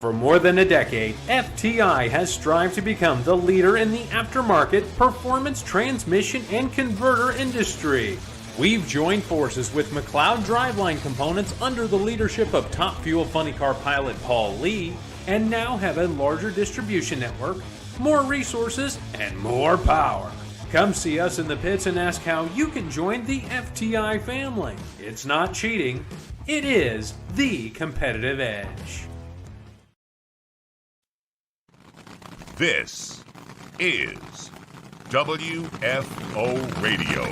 For more than a decade, FTI has strived to become the leader in the aftermarket performance transmission and converter industry. We've joined forces with McLeod Driveline Components under the leadership of Top Fuel Funny Car pilot Paul Lee, and now have a larger distribution network, more resources, and more power. Come see us in the pits and ask how you can join the FTI family. It's not cheating, it is the competitive edge. This is WFO Radio.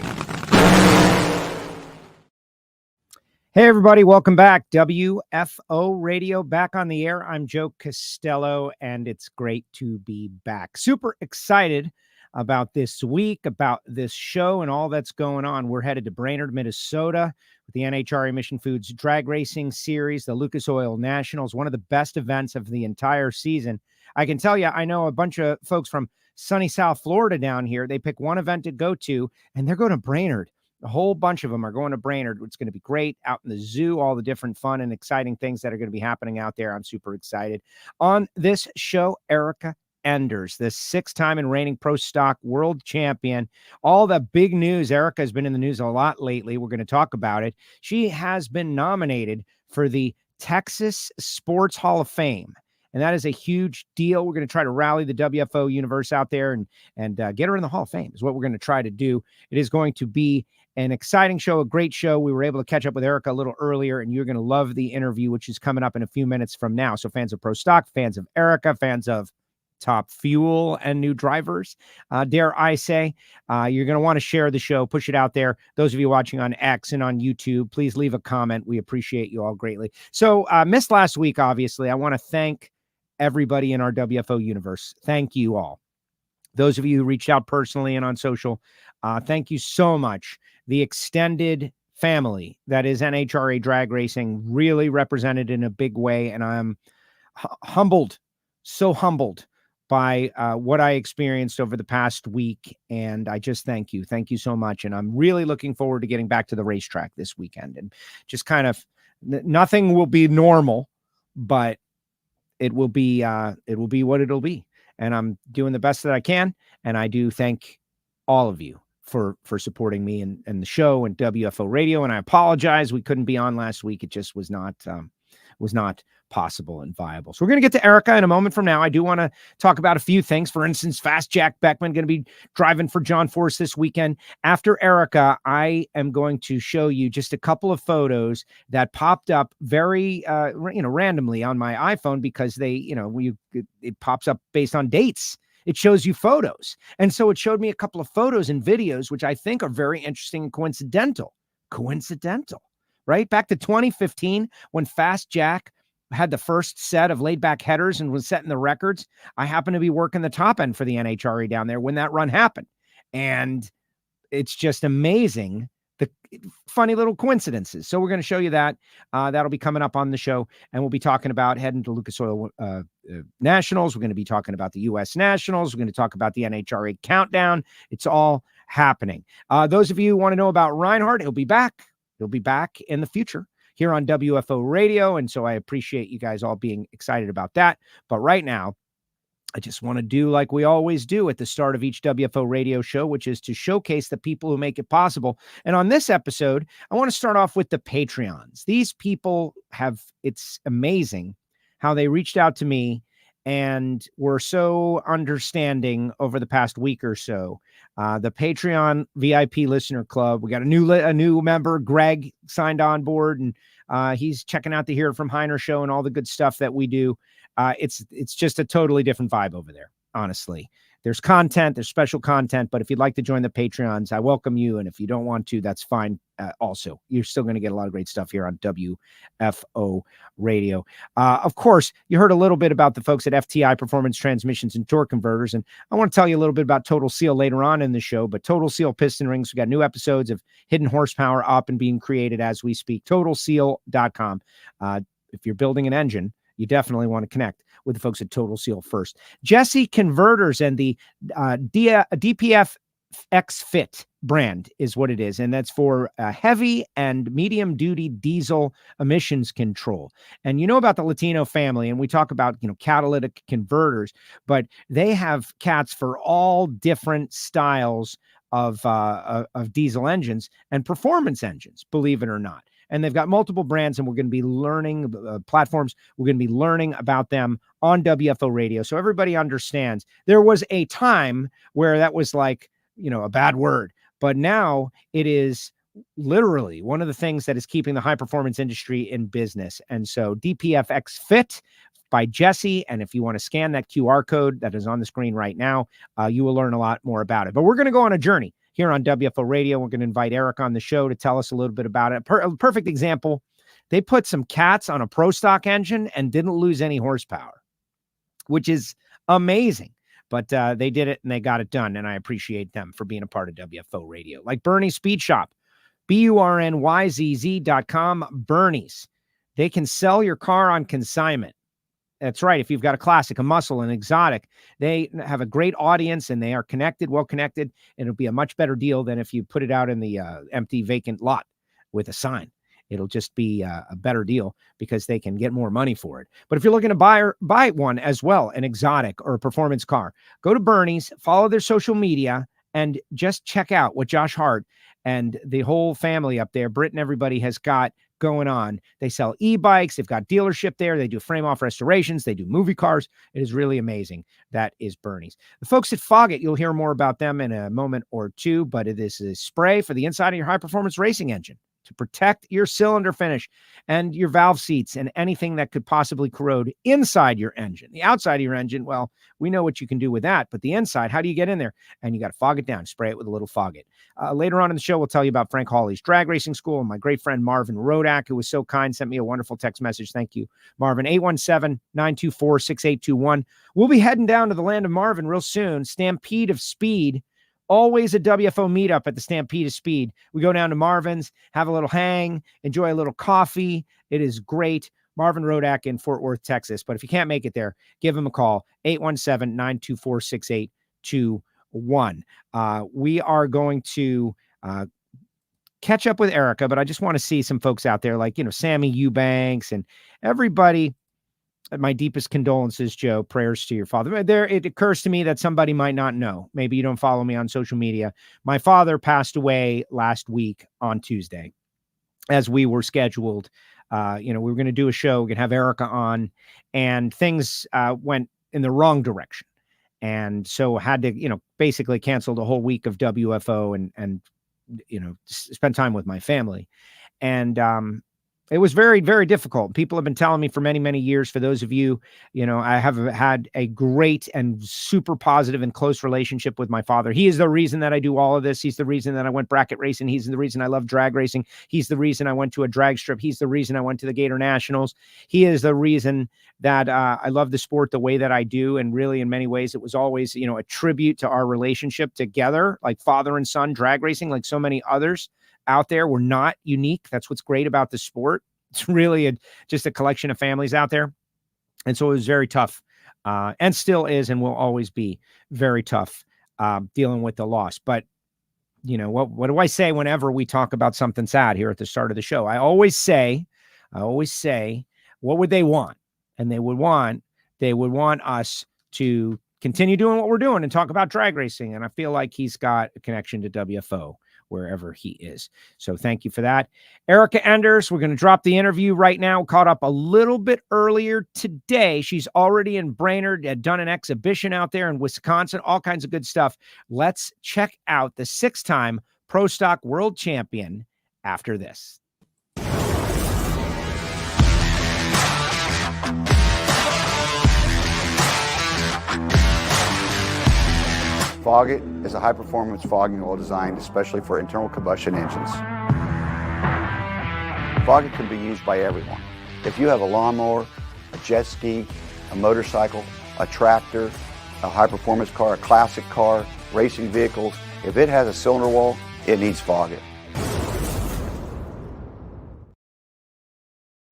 Hey, everybody. Welcome back. WFO Radio back on the air. I'm Joe Castello, and it's great to be back. Super excited about this week, about this show, and all that's going on. We're headed to Brainerd, Minnesota with the NHRA Mission Foods Drag Racing Series, the Lucas Oil Nationals, one of the best events of the entire season. I can tell you, I know a bunch of folks from sunny South Florida down here. They pick one event to go to, and they're going to Brainerd. A whole bunch of them are going to Brainerd. It's going to be great out in the zoo, all the different fun and exciting things that are going to be happening out there. I'm super excited. On this show, Erica Enders, the 6-time and reigning Pro Stock world champion. All the big news. Erica has been in the news a lot lately. We're going to talk about it. She has been nominated for the Texas Sports Hall of Fame. And that is a huge deal. We're going to try to rally the WFO universe out there and get her in the Hall of Fame is what we're going to try to do. It is going to be an exciting show, a great show. We were able to catch up with Erica a little earlier, and you're going to love the interview, which is coming up in a few minutes from now. So fans of Pro Stock, fans of Erica, fans of Top Fuel and new drivers, dare I say, you're going to want to share the show, push it out there. Those of you watching on X and on YouTube, please leave a comment. We appreciate you all greatly. So missed last week, obviously. I want to thank everybody in our WFO universe. Thank you all. Those of you who reached out personally and on social, thank you so much. The extended family that is NHRA Drag Racing really represented in a big way, and I'm humbled, so humbled by what I experienced over the past week, and I just thank you. Thank you so much, and I'm really looking forward to getting back to the racetrack this weekend, and just kind of nothing will be normal, but it will be what it'll be. And I'm doing the best that I can. And I do thank all of you for supporting me and the show and WFO Radio. And I apologize. We couldn't be on last week. It just was not possible and viable. So we're going to get to Erica in a moment from now. I do want to talk about a few things. For instance, Fast Jack Beckman going to be driving for John Force this weekend. After Erica, I am going to show you just a couple of photos that popped up very, randomly on my iPhone because it pops up based on dates. It shows you photos. And so it showed me a couple of photos and videos, which I think are very interesting and coincidental, right? Back to 2015 when Fast Jack had the first set of laid back headers and was setting the records. I happened to be working the top end for the NHRA down there when that run happened. And it's just amazing, the funny little coincidences. So we're going to show you that. That'll be coming up on the show. And we'll be talking about heading to Lucas Oil Nationals. We're going to be talking about the U.S. Nationals. We're going to talk about the NHRA Countdown. It's all happening. Those of you who want to know about Reinhart, he'll be back. He'll be back in the future here on WFO Radio. And so I appreciate you guys all being excited about that. But right now, I just want to do like we always do at the start of each WFO Radio show, which is to showcase the people who make it possible. And on this episode, I want to start off with the Patreons. These people it's amazing how they reached out to me and were so understanding over the past week or so. The Patreon VIP Listener Club, we got a new member, Greg, signed on board, and he's checking out the Hear It From Heiner show and all the good stuff that we do. It's just a totally different vibe over there, honestly. There's content, there's special content, but if you'd like to join the Patreons, I welcome you. And if you don't want to, that's fine. Also, you're still going to get a lot of great stuff here on WFO Radio. Of course, you heard a little bit about the folks at FTI Performance Transmissions and Torque Converters, and I want to tell you a little bit about Total Seal later on in the show, but Total Seal Piston Rings, we got new episodes of Hidden Horsepower up and being created as we speak. TotalSeal.com. If you're building an engine, you definitely want to connect with the folks at Total Seal first. Jesse Converters and the DPF Fit brand is what it is. And that's for heavy and medium duty diesel emissions control. And you know about the Latino family, and we talk about, catalytic converters, but they have cats for all different styles of diesel engines and performance engines, believe it or not. And they've got multiple brands, and we're going to be learning platforms. We're going to be learning about them on WFO Radio. So everybody understands there was a time where that was like, a bad word, but now it is literally one of the things that is keeping the high performance industry in business. And so DPFX Fit by Jesse. And if you want to scan that QR code that is on the screen right now, you will learn a lot more about it. But we're going to go on a journey here on WFO Radio. We're going to invite Eric on the show to tell us a little bit about it. A perfect example. They put some cats on a Pro Stock engine and didn't lose any horsepower, which is amazing. But they did it and they got it done. And I appreciate them for being a part of WFO Radio. Like Bernie's Speed Shop, BURNYZZ.com. Bernie's. They can sell your car on consignment. That's right. If you've got a classic, a muscle, an exotic, they have a great audience and they are connected, well connected. And it'll be a much better deal than if you put it out in the empty, vacant lot with a sign. It'll just be a better deal because they can get more money for it. But if you're looking to buy one as well, an exotic or a performance car, go to Bernie's, follow their social media, and just check out what Josh Hart and the whole family up there, Britt and everybody, has got going on. They sell e-bikes. They've got dealership there. They do frame-off restorations. They do movie cars. It is really amazing. That is Bernie's. The folks at Foggit, you'll hear more about them in a moment or two, but it is a spray for the inside of your high-performance racing engine to protect your cylinder finish and your valve seats and anything that could possibly corrode inside your engine. The outside of your engine, well, we know what you can do with that, but the inside, how do you get in there? And you got to fog it down, spray it with a little Foggit. Later on in the show, we'll tell you about Frank Hawley's Drag Racing School and my great friend Marvin Rodak, who was so kind, sent me a wonderful text message. Thank you, Marvin. 817-924-6821. We'll be heading down to the land of Marvin real soon. Stampede of Speed. Always a WFO meetup at the Stampede of Speed. We go down to Marvin's, have a little hang, enjoy a little coffee. It is great. Marvin Rodak in Fort Worth, Texas. But if you can't make it there, give him a call, 817-924-6821. We are going to catch up with Erica, but I just want to see some folks out there like, Sammy Eubanks and everybody. My deepest condolences, Joe. Prayers to your father. It occurs to me that somebody might not know. Maybe you don't follow me on social media. My father passed away last week on Tuesday, as we were scheduled. We were going to do a show. We're going to have Erica on, and things went in the wrong direction. And so had to, basically cancel the whole week of WFO and spend time with my family. And, it was very, very difficult. People have been telling me for many, many years, for those of you, I have had a great and super positive and close relationship with my father. He is the reason that I do all of this. He's the reason that I went bracket racing. He's the reason I love drag racing. He's the reason I went to a drag strip. He's the reason I went to the Gator Nationals. He is the reason that I love the sport the way that I do. And really, in many ways, it was always, a tribute to our relationship together, like father and son drag racing, like so many others out there. We're not unique. That's what's great about the sport. It's really just a collection of families out there. And so it was very tough and still is and will always be very tough dealing with the loss. But, what do I say whenever we talk about something sad here at the start of the show? I always say, what would they want? And they would want us to continue doing what we're doing and talk about drag racing. And I feel like he's got a connection to WFO wherever he is. So thank you for that. Erica Enders, we're going to drop the interview right now. Caught up a little bit earlier today. She's already in Brainerd, had done an exhibition out there in Wisconsin, all kinds of good stuff. Let's check out the 6-time Pro Stock World Champion after this. Foggit is a high-performance fogging oil designed especially for internal combustion engines. Foggit can be used by everyone. If you have a lawnmower, a jet ski, a motorcycle, a tractor, a high-performance car, a classic car, racing vehicles, if it has a cylinder wall, it needs Foggit.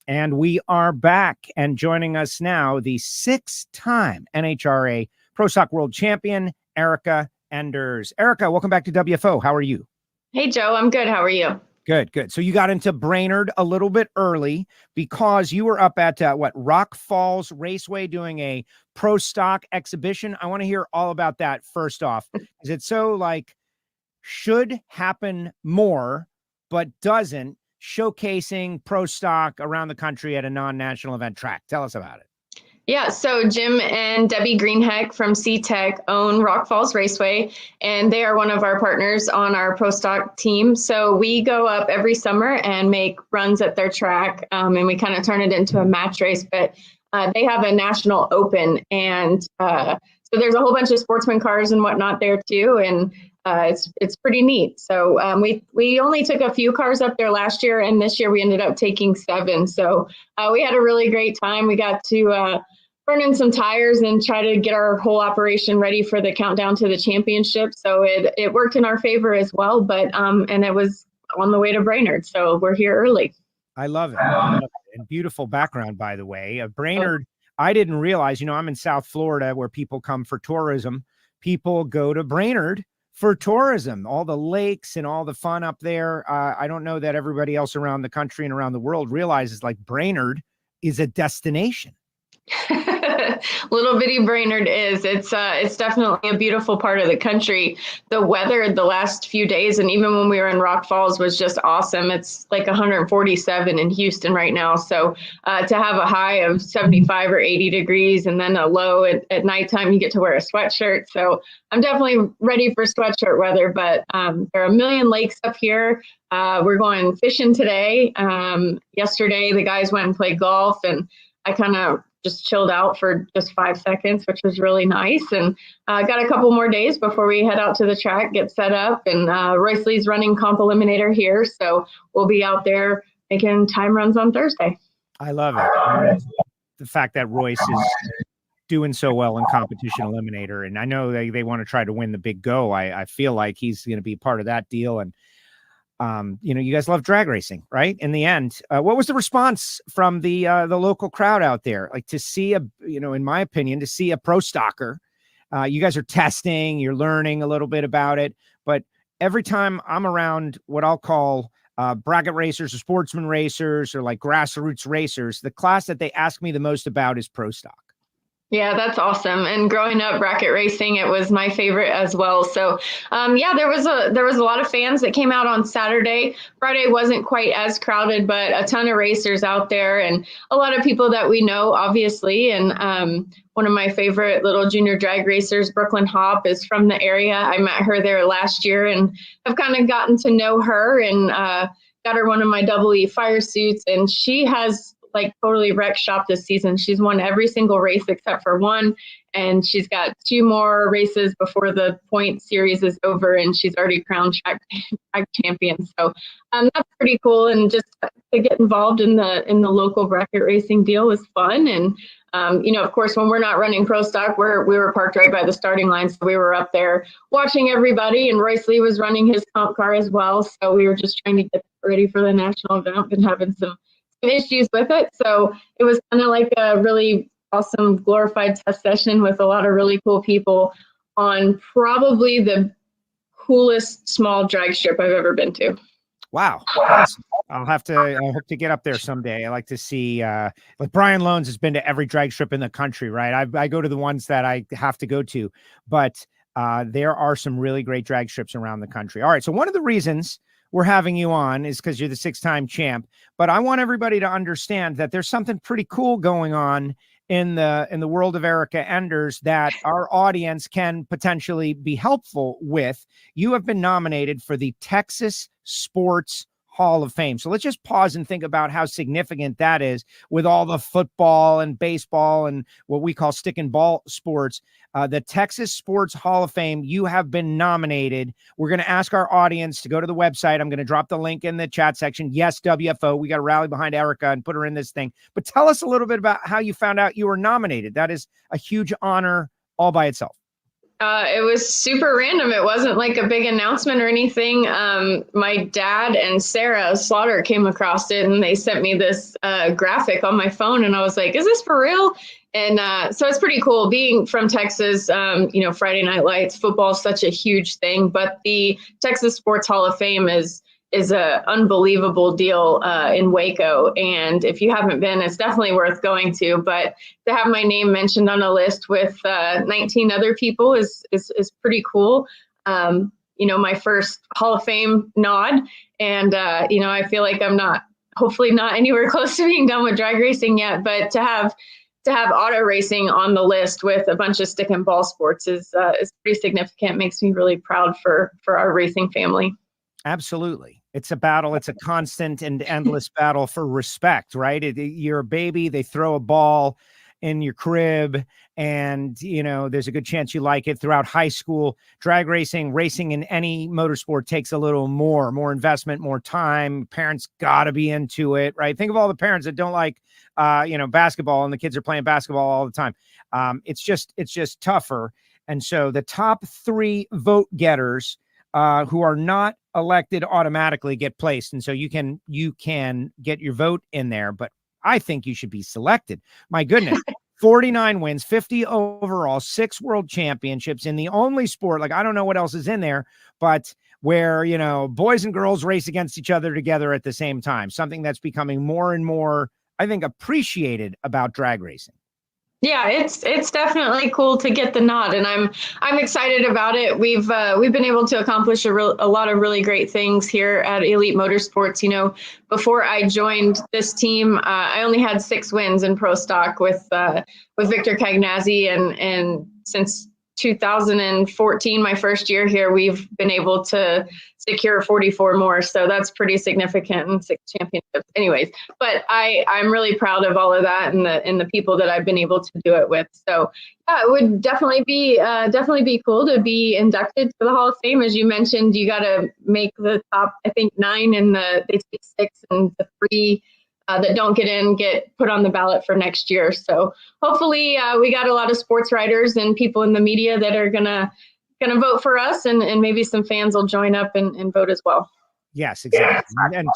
And we are back, and joining us now, the 6-time NHRA Pro Stock World Champion, Erica Enders. Erica, welcome back to WFO. How are you? Hey, Joe. I'm good. How are you? Good. So you got into Brainerd a little bit early because you were up at Rock Falls Raceway doing a pro stock exhibition. I want to hear all about that first off. Is it so should happen more, but doesn't, showcasing pro stock around the country at a non-national event track? Tell us about it. Yeah, so Jim and Debbie Greenheck from C-Tech own Rock Falls Raceway, and they are one of our partners on our Pro Stock team. So we go up every summer and make runs at their track, and we kind of turn it into a match race. But they have a national open, and so there's a whole bunch of sportsman cars and whatnot there too, and it's pretty neat. So we only took a few cars up there last year, and this year we ended up taking 7. So we had a really great time. We got to burn in some tires and try to get our whole operation ready for the countdown to the championship. So it worked in our favor as well, but and it was on the way to Brainerd. So we're here early. I love it. And beautiful background, by the way. Brainerd, I didn't realize, I'm in South Florida where people come for tourism. People go to Brainerd for tourism, all the lakes and all the fun up there. I don't know that everybody else around the country and around the world realizes Brainerd is a destination. Little bitty Brainerd is. It's definitely a beautiful part of the country. The weather the last few days, and even when we were in Rock Falls, was just awesome. It's 147 in Houston right now. So to have a high of 75 or 80 degrees and then a low at nighttime, you get to wear a sweatshirt. So I'm definitely ready for sweatshirt weather, but there are a million lakes up here. We're going fishing today. Yesterday, the guys went and played golf, and I kind of just chilled out for just 5 seconds, which was really nice. And got a couple more days before we head out to the track, get set up. And Royce Lee's running Comp Eliminator here. So we'll be out there making time runs on Thursday. I love it. The fact that Royce is doing so well in Competition Eliminator. And I know they want to try to win the big go. I feel like he's going to be part of that deal. And you guys love drag racing, right? In the end, what was the response from the local crowd out there? To see in my opinion, to see a pro stocker, you guys are testing, you're learning a little bit about it, but every time I'm around what I'll call bracket racers or sportsman racers or grassroots racers, the class that they ask me the most about is pro stock. Yeah, that's awesome. And growing up bracket racing, it was my favorite as well. So, there was a lot of fans that came out on Saturday. Friday wasn't quite as crowded, but a ton of racers out there and a lot of people that we know, obviously. And one of my favorite little junior drag racers, Brooklyn Hop, is from the area. I met her there last year and have kind of gotten to know her and got her one of my Double E fire suits. And she has totally wrecked shop this season. She's won every single race except for one, and she's got 2 more races before the point series is over, and she's already crowned track champion. So that's pretty cool, and just to get involved in the local bracket racing deal was fun. And of course, when we're not running pro stock, we were parked right by the starting line, so we were up there watching everybody. And Royce Lee was running his comp car as well, so we were just trying to get ready for the national event and having some issues with it. So it was kind of like a really awesome glorified test session with a lot of really cool people on probably the coolest small drag strip I've ever been to. Wow. Awesome. I hope to get up there someday. I like to see, Brian Loans has been to every drag strip in the country, right? I go to the ones that I have to go to, but there are some really great drag strips around the country. All right. So one of the reasons we're having you on is because you're the 6-time champ, but I want everybody to understand that there's something pretty cool going on in the world of Erica Enders that our audience can potentially be helpful with. You have been nominated for the Texas Sports Hall of Fame. So let's just pause and think about how significant that is with all the football and baseball and what we call stick and ball sports. The Texas Sports Hall of Fame, you have been nominated. We're going to ask our audience to go to the website. I'm going to drop the link in the chat section. Yes, WFO. We got to rally behind Erica and put her in this thing. But tell us a little bit about how you found out you were nominated. That is a huge honor all by itself. It was super random. It wasn't like a big announcement or anything. My dad and Sarah Slaughter came across it, and they sent me this graphic on my phone, and I was like, is this for real? And so it's pretty cool being from Texas. Friday Night Lights, football is such a huge thing, but the Texas Sports Hall of Fame is a unbelievable deal in Waco. And if you haven't been, it's definitely worth going to. But to have my name mentioned on a list with 19 other people is pretty cool. My first Hall of Fame nod. And, I feel like I'm hopefully not anywhere close to being done with drag racing yet. But to have auto racing on the list with a bunch of stick and ball sports is pretty significant. Makes me really proud for our racing family. Absolutely. It's a battle. It's a constant and endless battle for respect, right? You're a baby. They throw a ball in your crib and, there's a good chance you like it. Throughout high school, drag racing in any motorsport takes a little more investment, more time. Parents got to be into it, right? Think of all the parents that don't like, basketball, and the kids are playing basketball all the time. It's just tougher. And so the top 3 vote getters who are not elected automatically get placed. And so you can get your vote in there, but I think you should be selected. My goodness, 49 wins, 50 overall, 6 world championships in the only sport. Like, I don't know what else is in there, but where, boys and girls race against each other together at the same time, something that's becoming more and more, I think, appreciated about drag racing. Yeah, it's definitely cool to get the nod, and I'm excited about it. We've been able to accomplish a lot of really great things here at Elite Motorsports. Before I joined this team, I only had 6 wins in Pro Stock with Victor Cagnazzi, and since 2014, my first year here, we've been able to secure 44 more. So that's pretty significant, and 6 championships anyways. But I'm really proud of all of that and the people that I've been able to do it with. So yeah, it would definitely be cool to be inducted to the Hall of Fame. As you mentioned, you got to make the top, I think 9 in they take 6, and the 3 that don't get put on the ballot for next year. So hopefully we got a lot of sports writers and people in the media that are gonna vote for us, and maybe some fans will join up and vote as well. Yes, exactly. And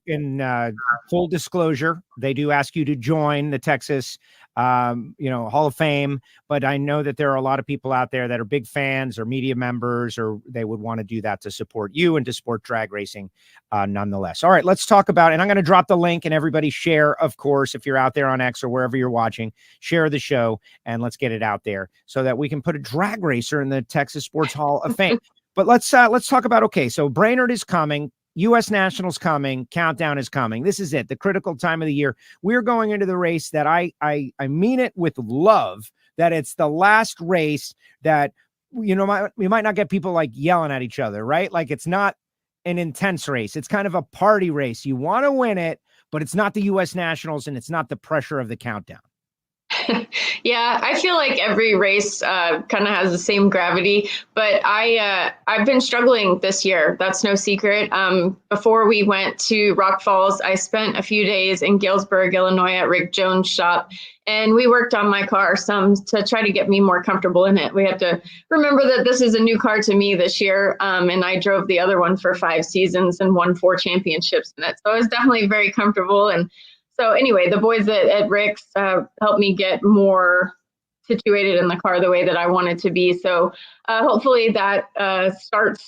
in full disclosure, they do ask you to join the Texas, Hall of Fame. But I know that there are a lot of people out there that are big fans or media members, or they would want to do that to support you and to support drag racing nonetheless. All right, let's talk about, and I'm going to drop the link, and everybody share, of course, if you're out there on X or wherever you're watching, share the show, and let's get it out there so that we can put a drag racer in the Texas Sports Hall of Fame. But let's talk about, okay, so Brainerd is coming. U.S. Nationals coming, countdown is coming. This is it, the critical time of the year. We're going into the race that I mean it with love, that it's the last race that, we might not get people like yelling at each other, right? Like, it's not an intense race. It's kind of a party race. You want to win it, but it's not the U.S. Nationals, and it's not the pressure of the countdown. Yeah, I feel like every race kind of has the same gravity, but I've been struggling this year. That's no secret. Before we went to Rock Falls, I spent a few days in Galesburg, Illinois at Rick Jones' shop, and we worked on my car some to try to get me more comfortable in it. We had to remember that this is a new car to me this year, and I drove the other one for 5 seasons and won 4 championships in it. So I was definitely very comfortable. And so anyway, the boys at Rick's helped me get more situated in the car the way that I wanted to be. So hopefully that starts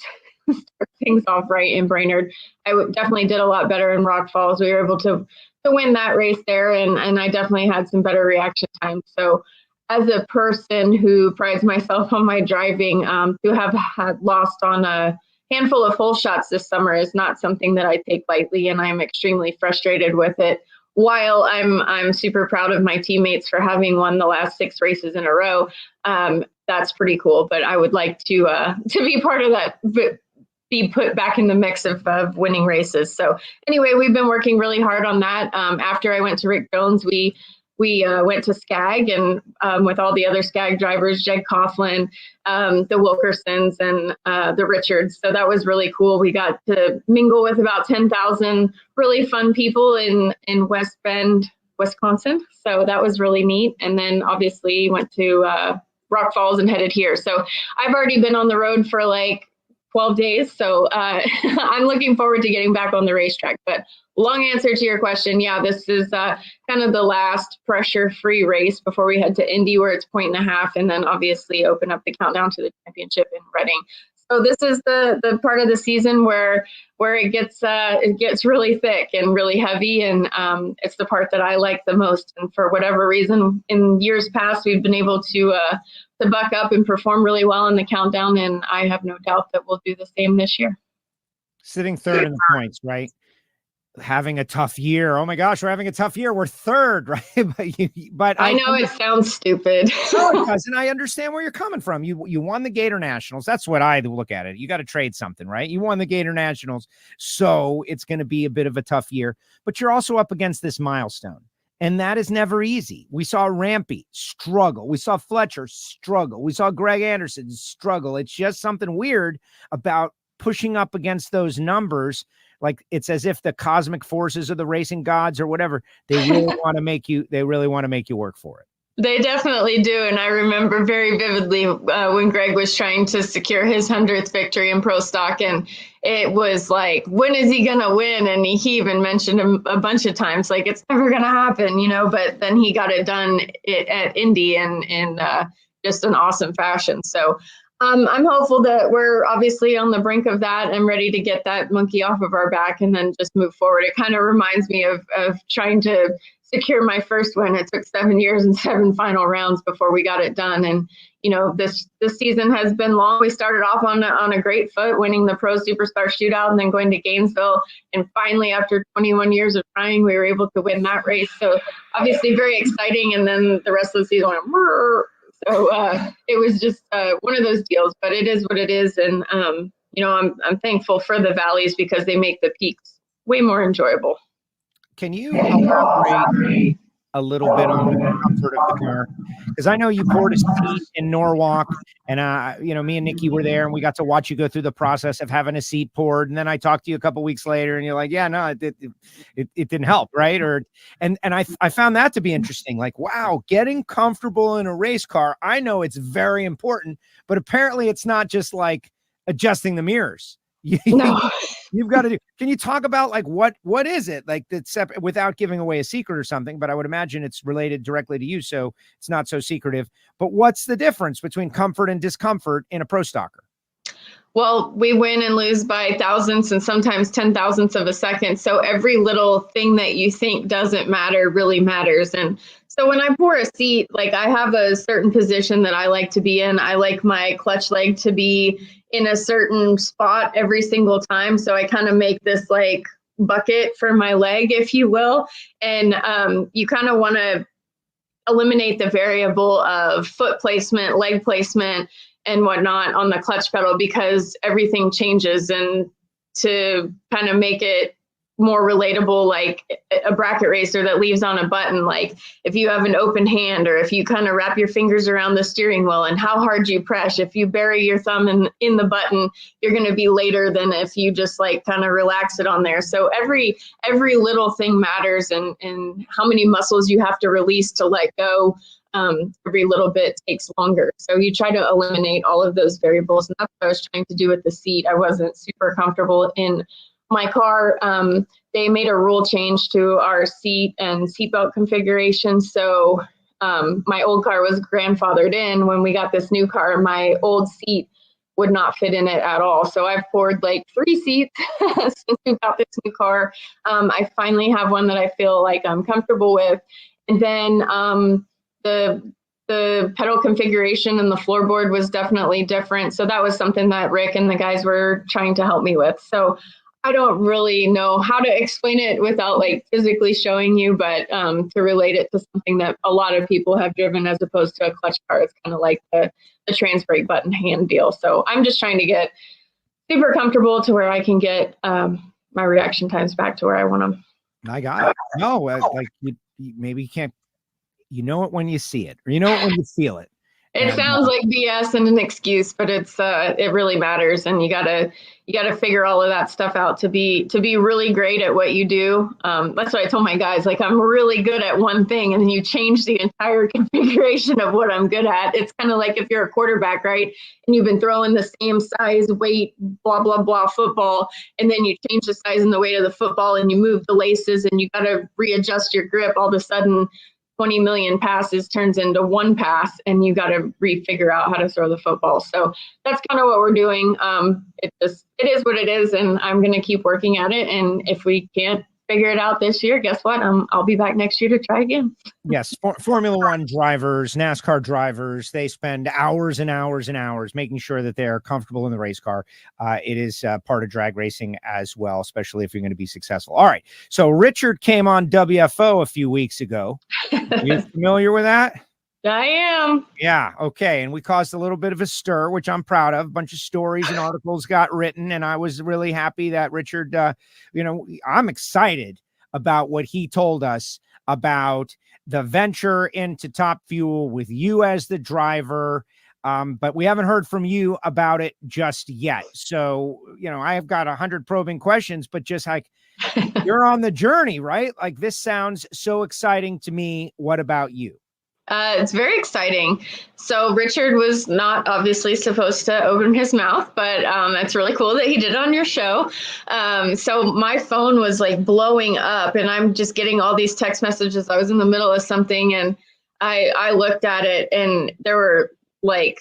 things off right in Brainerd. I definitely did a lot better in Rock Falls. We were able to win that race there, and I definitely had some better reaction time. So as a person who prides myself on my driving, to have had lost on a handful of hole shots this summer is not something that I take lightly, and I'm extremely frustrated with it. While I'm super proud of my teammates for having won the last 6 races in a row, that's pretty cool. But I would like to be part of that, be put back in the mix of winning races. So anyway, we've been working really hard on that. After I went to Rick Jones, we went to Skag, and with all the other Skag drivers, Jed Coughlin, the Wilkersons, and the Richards. So that was really cool. We got to mingle with about 10,000 really fun people in West Bend, Wisconsin. So that was really neat. And then obviously went to Rock Falls and headed here. So I've already been on the road for like 12 days. So I'm looking forward to getting back on the racetrack. But long answer to your question. Yeah, this is kind of the last pressure-free race before we head to Indy, where it's 1.5 and then obviously open up the countdown to the championship in Reading. So this is the part of the season where it gets really thick and really heavy, and it's the part that I like the most. And for whatever reason, in years past, we've been able to buck up and perform really well in the countdown, and I have no doubt that we'll do the same this year. Sitting third in the points, right? Having a tough year. Oh my gosh, we're having a tough year. We're third, right? but I know it sounds stupid. No, it doesn't. I understand where you're coming from. You won the Gator Nationals. That's what I look at it. You got to trade something, right? You won the Gator Nationals, so it's going to be a bit of a tough year. But you're also up against this milestone, and that is never easy. We saw Rampy struggle. We saw Fletcher struggle. We saw Greg Anderson struggle. It's just something weird about pushing up against those numbers. Like it's as if the cosmic forces of the racing gods or whatever, they really want to make you work for it. They definitely do. And I remember very vividly when Greg was trying to secure his 100th victory in Pro Stock. And it was like, when is he going to win? And he even mentioned him a bunch of times, like, it's never going to happen, but then he got it done at Indy in just an awesome fashion. So I'm hopeful that we're obviously on the brink of that and ready to get that monkey off of our back and then just move forward. It kind of reminds me of trying to secure my first win. It took 7 years and 7 final rounds before we got it done. And, this season has been long. We started off on a great foot, winning the Pro Superstar Shootout and then going to Gainesville. And finally, after 21 years of trying, we were able to win that race. So obviously very exciting. And then the rest of the season went, Murr. So it was just one of those deals, but it is what it is. And, I'm thankful for the valleys because they make the peaks way more enjoyable. Can you elaborate a little bit on the comfort of the car? Because I know you poured a seat in Norwalk, and me and Nikki were there, and we got to watch you go through the process of having a seat poured. And then I talked to you a couple weeks later, and you're like, "Yeah, no, it didn't help, right?" And I found that to be interesting. Like, wow, getting comfortable in a race car. I know it's very important, but apparently it's not just like adjusting the mirrors. No. You've got to do. Can you talk about like what is it like that's separate without giving away a secret or something? But I would imagine it's related directly to you, so it's not so secretive. But what's the difference between comfort and discomfort in a Pro Stocker? Well, we win and lose by thousandths and sometimes 10,000ths of a second. So every little thing that you think doesn't matter really matters. And so when I pour a seat, like I have a certain position that I like to be in. I like my clutch leg to be in a certain spot every single time. So I kind of make this like bucket for my leg, if you will. And you kind of want to eliminate the variable of foot placement, leg placement, and whatnot on the clutch pedal because everything changes. And to kind of make it more relatable, like a bracket racer that leaves on a button, like if you have an open hand or if you kind of wrap your fingers around the steering wheel and how hard you press, if you bury your thumb in the button, you're going to be later than if you just like kind of relax it on there. So every little thing matters, and how many muscles you have to release to let go. Every little bit takes longer. So you try to eliminate all of those variables. And that's what I was trying to do with the seat. I wasn't super comfortable in my car. They made a rule change to our seat and seatbelt configuration. So my old car was grandfathered in. When we got this new car, my old seat would not fit in it at all. So I've poured like 3 seats since we got this new car. I finally have one that I feel like I'm comfortable with. And then the pedal configuration and the floorboard was definitely different. So that was something that Rick and the guys were trying to help me with. So I don't really know how to explain it without like physically showing you, but to relate it to something that a lot of people have driven as opposed to a clutch car, it's kind of like the trans brake button hand deal. So I'm just trying to get super comfortable to where I can get my reaction times back to where I want them. I got it. No, like maybe you can't. You know it when you see it, or you know it when you feel it. It sounds like BS and an excuse, but it really matters, and you gotta figure all of that stuff out to be really great at what you do. That's what I told my guys. Like, I'm really good at one thing, and then you change the entire configuration of what I'm good at. It's kind of like if you're a quarterback, right? And you've been throwing the same size, weight, blah blah blah football, and then you change the size and the weight of the football, and you move the laces, and you got to readjust your grip. All of a sudden, 20 million passes turns into one pass, and you got to refigure out how to throw the football. So that's kind of what we're doing. It is what it is, and I'm going to keep working at it. And if we can't figure it out this year, guess what? I'll be back next year to try again. Yes. Formula One drivers, NASCAR drivers, they spend hours and hours and hours making sure that they're comfortable in the race car. It is part of drag racing as well, especially if you're going to be successful. All right. So Richard came on WFO a few weeks ago. You familiar with that? I am. Yeah. Okay. And we caused a little bit of a stir, which I'm proud of. A bunch of stories and articles got written, and I was really happy that Richard, I'm excited about what he told us about the venture into Top Fuel with you as the driver. But we haven't heard from you about it just yet. So, I have got 100 probing questions, but just like you're on the journey, right? Like, this sounds so exciting to me. What about you? It's very exciting. So Richard was not obviously supposed to open his mouth, but it's really cool that he did it on your show. So my phone was like blowing up, and I'm just getting all these text messages. I was in the middle of something, and I looked at it, and there were like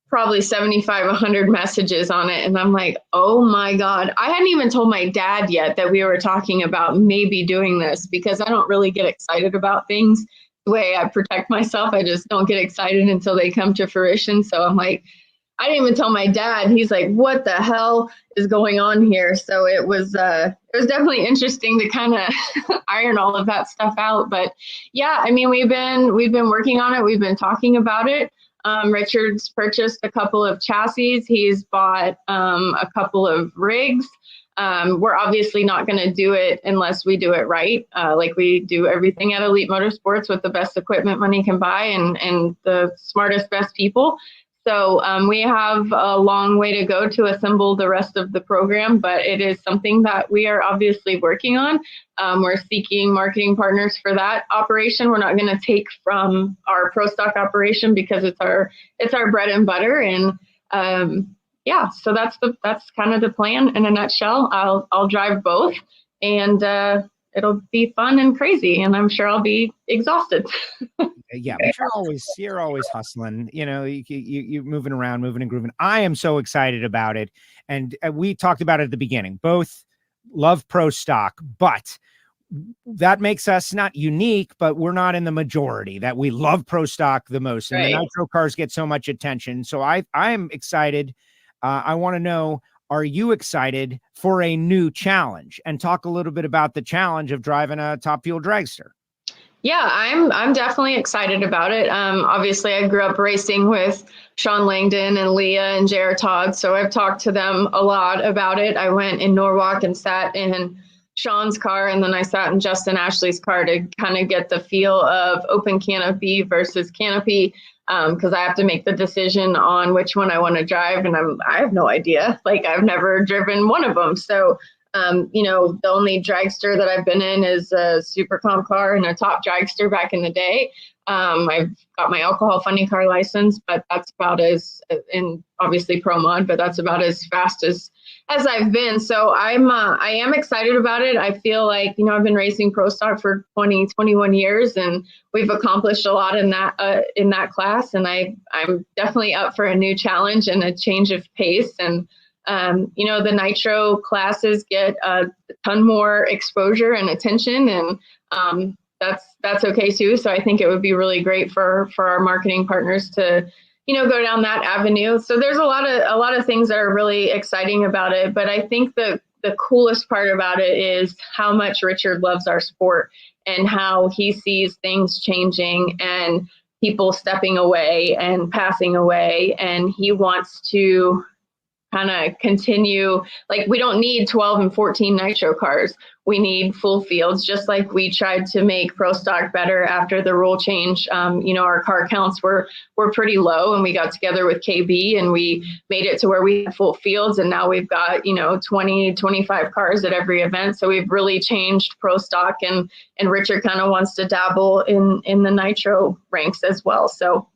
probably 75, 100 messages on it. And I'm like, oh my God, I hadn't even told my dad yet that we were talking about maybe doing this, because I don't really get excited about things. The way I protect myself, I just don't get excited until they come to fruition. So I'm like, I didn't even tell my dad. He's like, what the hell is going on here? So it was definitely interesting to kind of iron all of that stuff out. But yeah, I mean, we've been working on it. We've been talking about it. Richard's purchased a couple of chassis. He's bought a couple of rigs. We're obviously not going to do it unless we do it right. Like we do everything at Elite Motorsports with the best equipment money can buy and the smartest, best people. So we have a long way to go to assemble the rest of the program, but it is something that we are obviously working on. We're seeking marketing partners for that operation. We're not going to take from our Pro Stock operation because it's our bread and butter. And yeah, so that's kind of the plan in a nutshell. I'll drive both, and it'll be fun and crazy, and I'm sure I'll be exhausted. Yeah, but you're always hustling. You're moving around, moving and grooving. I am so excited about it, and we talked about it at the beginning. Both love Pro Stock, but that makes us not unique, but we're not in the majority that we love Pro Stock the most. And right. The Nitro cars get so much attention. So I'm excited. I want to know, are you excited for a new challenge? And talk a little bit about the challenge of driving a Top Fuel dragster. Yeah, I'm definitely excited about it. Obviously, I grew up racing with Sean Langdon and Leah and J.R. Todd, so I've talked to them a lot about it. I went in Norwalk and sat in Sean's car, and then I sat in Justin Ashley's car to kind of get the feel of open canopy versus canopy. Because I have to make the decision on which one I want to drive, and I have no idea. Like, I've never driven one of them. So, the only dragster that I've been in is a super comp car and a top dragster back in the day. I've got my alcohol funny car license, but that's about and obviously pro mod, but that's about as fast as I've been. So I am excited about it. I feel like, I've been racing Pro Stock for 21 years, and we've accomplished a lot in that class. And I'm definitely up for a new challenge and a change of pace. And, the Nitro classes get a ton more exposure and attention, and that's okay too. So I think it would be really great for our marketing partners to, go down that avenue. So there's a lot of things that are really exciting about it. But I think the coolest part about it is how much Richard loves our sport and how he sees things changing and people stepping away and passing away. And he wants to kind of continue. Like, we don't need 12 and 14 nitro cars. We need full fields, just like we tried to make Pro Stock better after the rule change. Our car counts were pretty low, and we got together with KB and we made it to where we had full fields. And now we've got, 20, 25 cars at every event. So we've really changed Pro Stock, and Richard kind of wants to dabble in the nitro ranks as well. So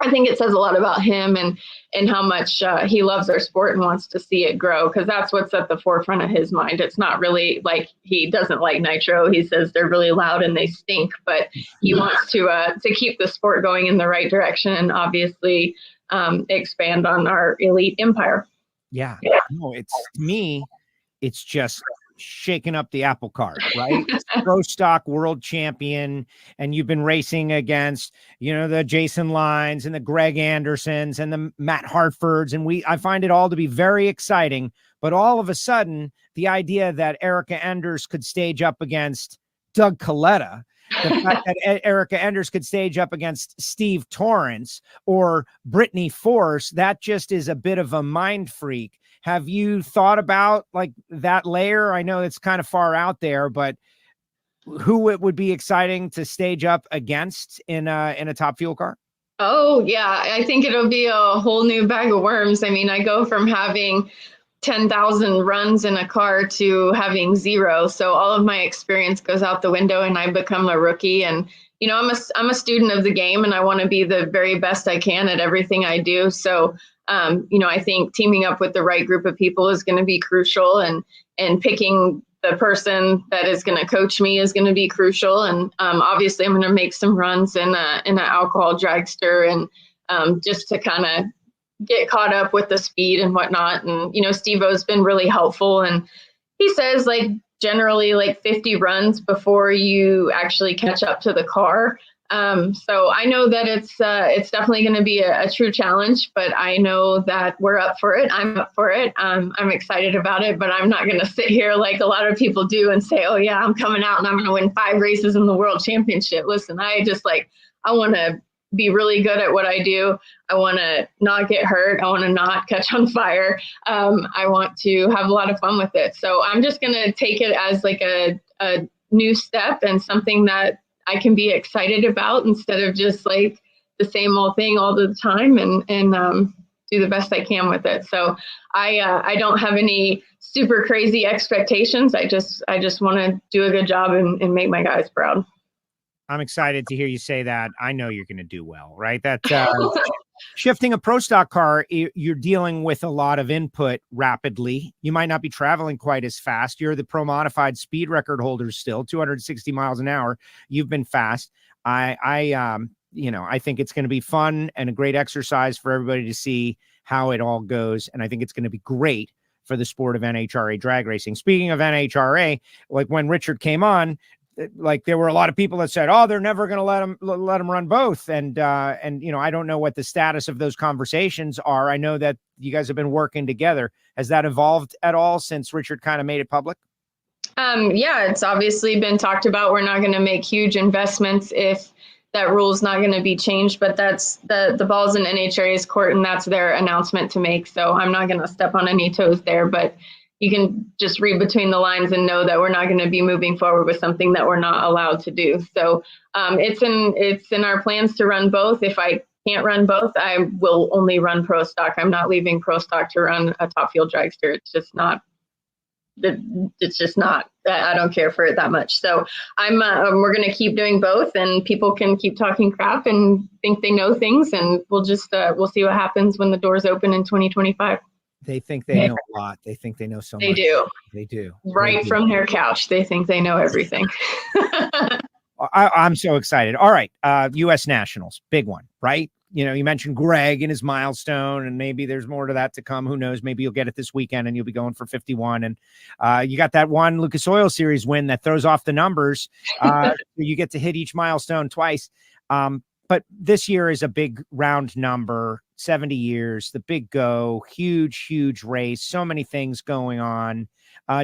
I think it says a lot about him and how much he loves our sport and wants to see it grow, because that's what's at the forefront of his mind. It's not really like he doesn't like nitro. He says they're really loud and they stink, but he wants to keep the sport going in the right direction and obviously expand on our elite empire. Yeah. No, to me, it's just shaking up the apple cart, right? Pro Stock world champion, and you've been racing against, the Jason Lines and the Greg Andersons and the Matt Hartfords, and I find it all to be very exciting. But all of a sudden, the idea that Erica Enders could stage up against Doug Coletta, the fact that Erica Enders could stage up against Steve Torrence or Brittany Force, that just is a bit of a mind freak. Have you thought about like that layer? I know it's kind of far out there, but who it would be exciting to stage up against in a top fuel car? Oh yeah, I think it'll be a whole new bag of worms. I mean, I go from having 10,000 runs in a car to having 0. So all of my experience goes out the window and I become a rookie. And, I'm a student of the game and I want to be the very best I can at everything I do. So, I think teaming up with the right group of people is going to be crucial, and picking the person that is going to coach me is going to be crucial. And obviously I'm going to make some runs in an alcohol dragster and just to kind of get caught up with the speed and whatnot. And, Steve-O's been really helpful. And he says generally 50 runs before you actually catch up to the car. So I know that it's definitely going to be a true challenge, but I know that we're up for it. I'm up for it. I'm excited about it, but I'm not going to sit here like a lot of people do and say, oh yeah, I'm coming out and I'm going to win 5 races in the world championship. Listen, I want to be really good at what I do. I want to not get hurt. I want to not catch on fire. I want to have a lot of fun with it. So I'm just going to take it as like a new step and something that I can be excited about instead of just like the same old thing all the time, and do the best I can with it. So I don't have any super crazy expectations. I just want to do a good job and make my guys proud. I'm excited to hear you say that. I know you're going to do well, right? That shifting a Pro Stock car, you're dealing with a lot of input rapidly. You might not be traveling quite as fast. You're the Pro Modified speed record holder still, 260 miles an hour. You've been fast. I think it's going to be fun and a great exercise for everybody to see how it all goes. And I think it's going to be great for the sport of NHRA drag racing. Speaking of NHRA, like when Richard came on, like there were a lot of people that said, oh, they're never going to let him run both. And I don't know what the status of those conversations are. I know that you guys have been working together. Has that evolved at all since Richard kind of made it public? Yeah, it's obviously been talked about. We're not going to make huge investments if that rule is not going to be changed, but that's the ball's in NHRA's court and that's their announcement to make. So I'm not going to step on any toes there, but you can just read between the lines and know that we're not going to be moving forward with something that we're not allowed to do. So it's in our plans to run both. If I can't run both, I will only run Pro Stock. I'm not leaving Pro Stock to run a top fuel dragster. It's just not. I don't care for it that much. So we're going to keep doing both, and people can keep talking crap and think they know things, and we'll see what happens when the doors open in 2025. They think they know a lot. They think they know so much. They do. They do. Right from their couch. They think they know everything. I'm so excited. All right. U.S. Nationals. Big one, right? You mentioned Greg and his milestone, and maybe there's more to that to come. Who knows? Maybe you'll get it this weekend and you'll be going for 51. And you got that one Lucas Oil Series win that throws off the numbers. You get to hit each milestone twice. But this year is a big round number, 70 years, the big go, huge race, so many things going on.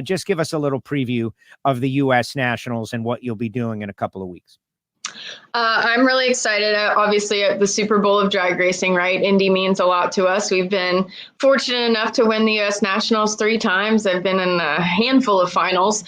Just give us a little preview of the U.S. Nationals and what you'll be doing in a couple of weeks. I'm really excited. Obviously, at the Super Bowl of drag racing, right? Indy means a lot to us. We've been fortunate enough to win the U.S. Nationals 3 times. I've been in a handful of finals.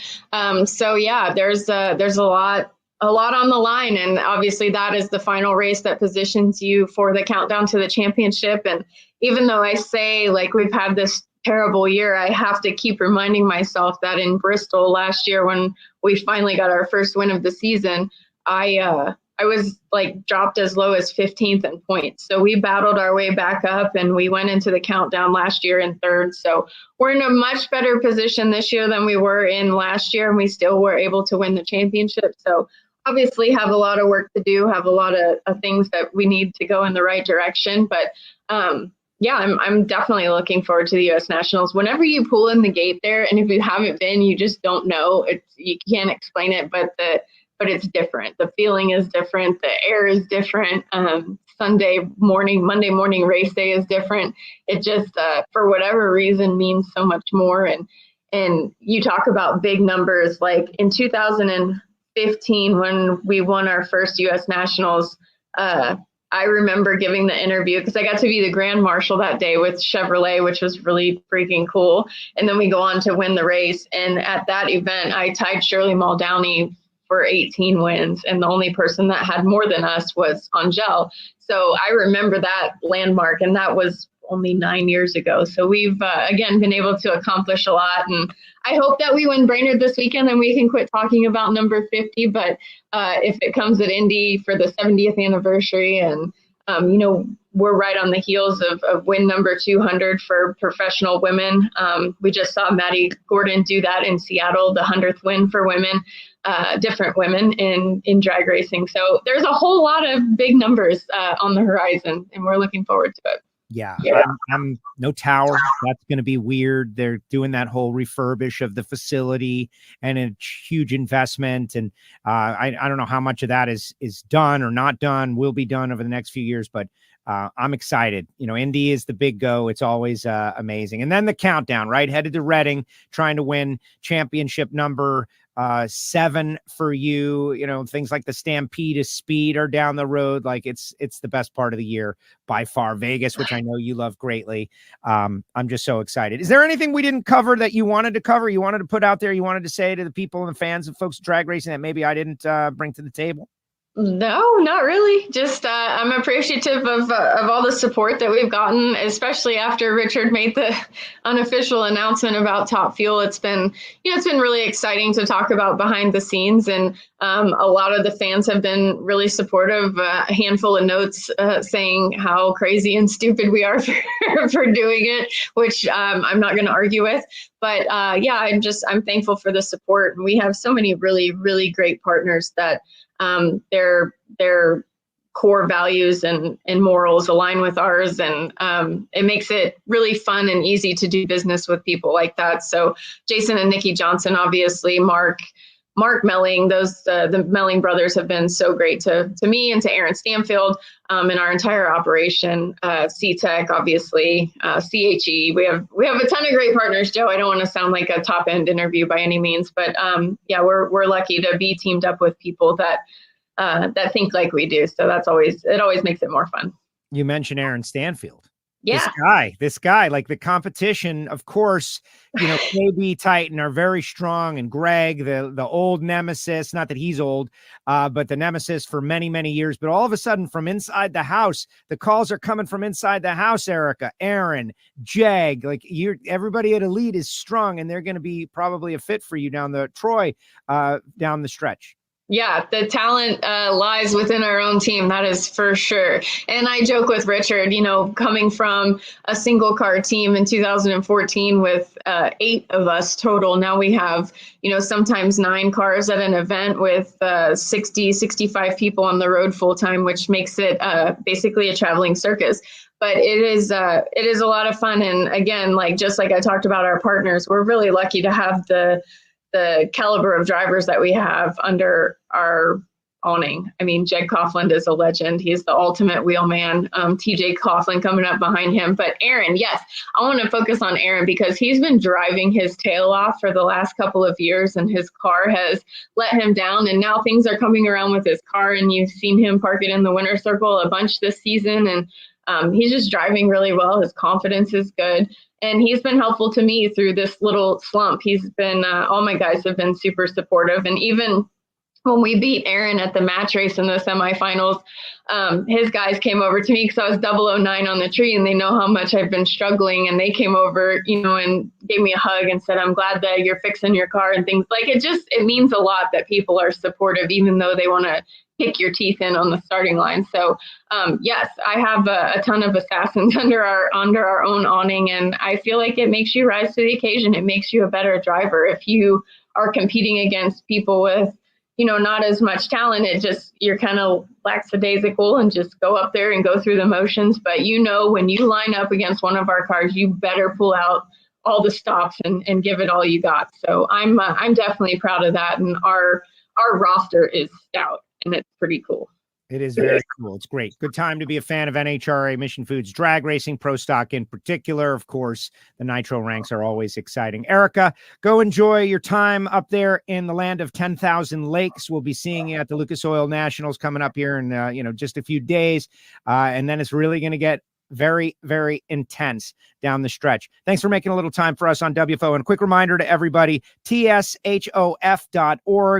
So yeah, there's a lot on the line, and obviously that is the final race that positions you for the countdown to the championship. And even though I say like we've had this terrible year, I have to keep reminding myself that in Bristol last year, when we finally got our first win of the season, I was like dropped as low as 15th in points. So we battled our way back up, and we went into the countdown last year in 3rd. So we're in a much better position this year than we were in last year, and we still were able to win the championship. So obviously have a lot of work to do, have a lot of things that we need to go in the right direction. But yeah, I'm definitely looking forward to the U.S. Nationals. Whenever you pull in the gate there, and if you haven't been, you just don't know. You can't explain it, but it's different. The feeling is different. The air is different. Monday morning race day is different. It just, for whatever reason, means so much more. And you talk about big numbers, like in 2015, when we won our first U.S. Nationals, I remember giving the interview because I got to be the grand marshal that day with Chevrolet, which was really freaking cool. And then we go on to win the race. And at that event, I tied Shirley Muldowney for 18 wins. And the only person that had more than us was Angel. So I remember that landmark, and that was only 9 years ago. So we've, again, been able to accomplish a lot. And I hope that we win Brainerd this weekend and we can quit talking about number 50. But if it comes at Indy for the 70th anniversary, and, we're right on the heels of win number 200 for professional women. We just saw Maddie Gordon do that in Seattle, the 100th win for women, different women in drag racing. So there's a whole lot of big numbers on the horizon, and we're looking forward to it. Yeah. I'm no tower. That's going to be weird. They're doing that whole refurbish of the facility, and a huge investment. And I don't know how much of that is done or not done, will be done over the next few years, but I'm excited. Indy is the big go. It's always amazing. And then the countdown, right? Headed to Reading, trying to win championship number 7 for you. Things like the Stampede is Speed are down the road. Like it's the best part of the year by far. Vegas, which I know you love greatly. I'm just so excited. Is there anything we didn't cover that you wanted to cover, you wanted to put out there, you wanted to say to the people and the fans and folks of drag racing that maybe I didn't bring to the table? No, not really. Just I'm appreciative of all the support that we've gotten, especially after Richard made the unofficial announcement about Top Fuel. It's been really exciting to talk about behind the scenes, and a lot of the fans have been really supportive. A handful of notes saying how crazy and stupid we are for doing it, which I'm not going to argue with. But yeah, I'm thankful for the support. We have so many really, really great partners that their core values and morals align with ours. And it makes it really fun and easy to do business with people like that. So Jason and Nikki Johnson, obviously, Mark Melling, the Melling brothers have been so great to me and to Aaron Stanfield and our entire operation. C-Tech, obviously, CHE. We have a ton of great partners, Joe. I don't want to sound like a top end interview by any means, but yeah, we're lucky to be teamed up with people that think like we do. So it always makes it more fun. You mentioned Aaron Stanfield. Yeah. This guy, like the competition, of course, KB Titan are very strong, and Greg, the old nemesis, not that he's old, but the nemesis for many, many years. But all of a sudden, from inside the house, the calls are coming from inside the house. Erica, Aaron, Jag, everybody at Elite is strong, and they're going to be probably a fit for you down the stretch. Yeah, the talent lies within our own team. That is for sure. And I joke with Richard, coming from a single car team in 2014 with 8 of us total. Now we have, sometimes 9 cars at an event with 60, 65 people on the road full time, which makes it basically a traveling circus. But it is a lot of fun. And again, just like I talked about our partners, we're really lucky to have the caliber of drivers that we have under our awning. I mean, Jed Coughlin is a legend. He's the ultimate wheelman. TJ Coughlin coming up behind him. But Aaron, yes, I want to focus on Aaron because he's been driving his tail off for the last couple of years, and his car has let him down. And now things are coming around with his car, and you've seen him park it in the winner's circle a bunch this season. And he's just driving really well. His confidence is good. And he's been helpful to me through this little slump. He's been, all my guys have been super supportive. And even when we beat Aaron at the match race in the semifinals, his guys came over to me because I was 009 on the tree, and they know how much I've been struggling. And they came over, and gave me a hug and said, I'm glad that you're fixing your car and things like it means a lot that people are supportive, even though they want to kick your teeth in on the starting line. So yes, I have a ton of assassins under our own awning, and I feel like it makes you rise to the occasion. It makes you a better driver. If you are competing against people with not as much talent, you're kind of lackadaisical and just go up there and go through the motions. But when you line up against one of our cars, you better pull out all the stops and give it all you got. So I'm definitely proud of that. And our roster is stout, and it's pretty cool. It is very cool. It's great. Good time to be a fan of NHRA Mission Foods Drag Racing Pro Stock in particular. Of course, the Nitro ranks are always exciting. Erica, go enjoy your time up there in the land of 10,000 lakes. We'll be seeing you at the Lucas Oil Nationals coming up here in just a few days. And then it's really going to get very, very intense down the stretch. Thanks for making a little time for us on WFO. And a quick reminder to everybody, tshof.org.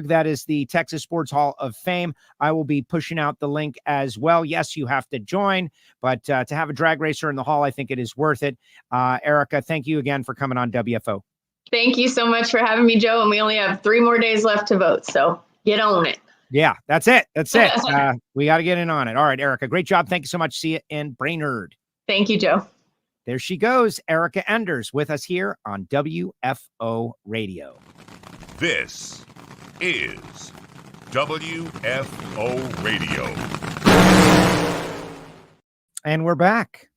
That is the Texas Sports Hall of Fame. I will be pushing out the link as well. Yes, you have to join, but to have a drag racer in the hall, I think it is worth it. Erica, thank you again for coming on WFO. Thank you so much for having me, Joe. And we only have 3 more days left to vote, so get on it. Yeah, that's it. We got to get in on it. All right, Erica, great job. Thank you so much. See you in Brainerd. Thank you, Joe. There she goes, Erica Enders, with us here on WFO Radio. This is WFO Radio. And we're back.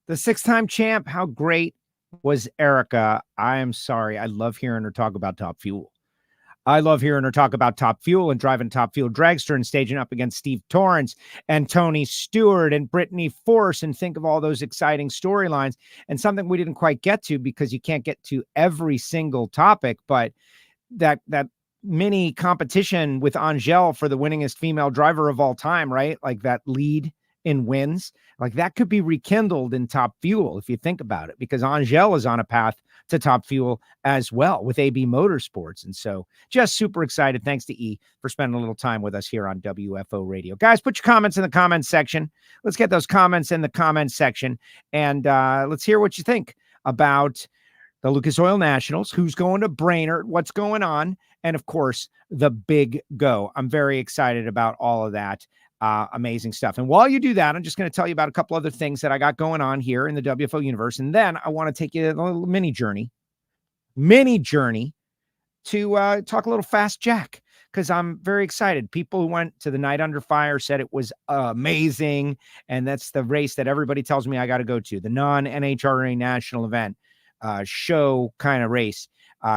The 6-time champ. How great was Erica? I am sorry. I love hearing her talk about Top Fuel. I love hearing her talk about Top Fuel and driving Top Fuel dragster and staging up against Steve Torrence and Tony Stewart and Brittany Force, and think of all those exciting storylines. And something we didn't quite get to because you can't get to every single topic, but that mini competition with Angel for the winningest female driver of all time, right? Like that lead in wins, like that could be rekindled in Top Fuel if you think about it, because Angel is on a path to Top Fuel as well with AB Motorsports. And so just super excited. Thanks to E for spending a little time with us here on WFO Radio. Guys, put your comments in the comments section. Let's get those comments in the comments section. And let's hear what you think about the Lucas Oil Nationals, who's going to Brainerd, what's going on, and of course, the big go. I'm very excited about all of that. Amazing stuff. And while you do that, I'm just going to tell you about a couple other things that I got going on here in the WFO universe. And then I want to take you a little mini journey to talk a little Fast Jack, because I'm very excited. People who went to the Night Under Fire said it was amazing. And that's the race that everybody tells me I got to go to, the non-NHRA national event show kind of race.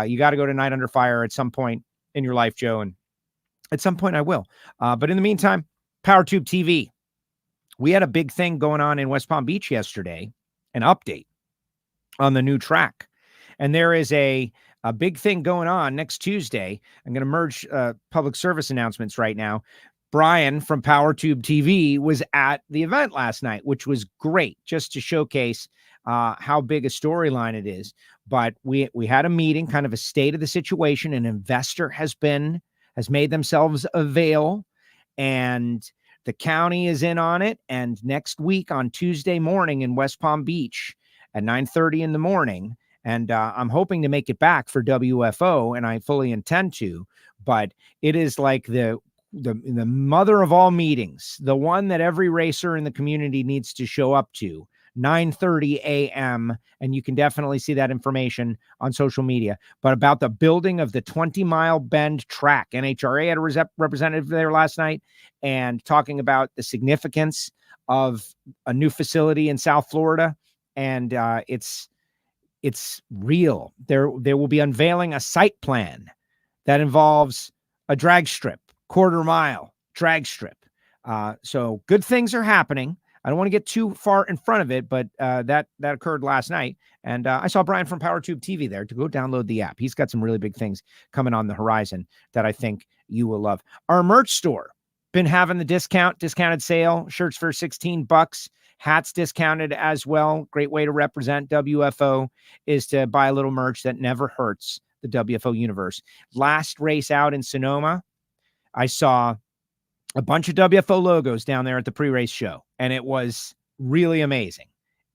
You got to go to Night Under Fire at some point in your life, Joe. And at some point I will. But in the meantime, PowerTube TV. We had a big thing going on in West Palm Beach yesterday, an update on the new track. And there is a big thing going on next Tuesday. I'm going to merge public service announcements right now. Brian from PowerTube TV was at the event last night, which was great, just to showcase how big a storyline it is. But we had a meeting, kind of a state of the situation. An investor has made themselves avail, and the county is in on it. And next week on Tuesday morning in West Palm Beach at 9:30 in the morning, and I'm hoping to make it back for WFO, and I fully intend to, but it is like the mother of all meetings, the one that every racer in the community needs to show up to. 9:30 a.m. And you can definitely see that information on social media, but about the building of the 20-mile bend track. NHRA had a representative there last night and talking about the significance of a new facility in South Florida. And it's real. There will be unveiling a site plan that involves a drag strip, quarter mile, drag strip. So good things are happening. I don't want to get too far in front of it, but that occurred last night. And I saw Brian from PowerTube TV there to go download the app. He's got some really big things coming on the horizon that I think you will love. Our merch store, been having the discounted sale, shirts for $16, hats discounted as well. Great way to represent WFO is to buy a little merch that never hurts the WFO universe. Last race out in Sonoma, I saw a bunch of WFO logos down there at the pre-race show, and it was really amazing.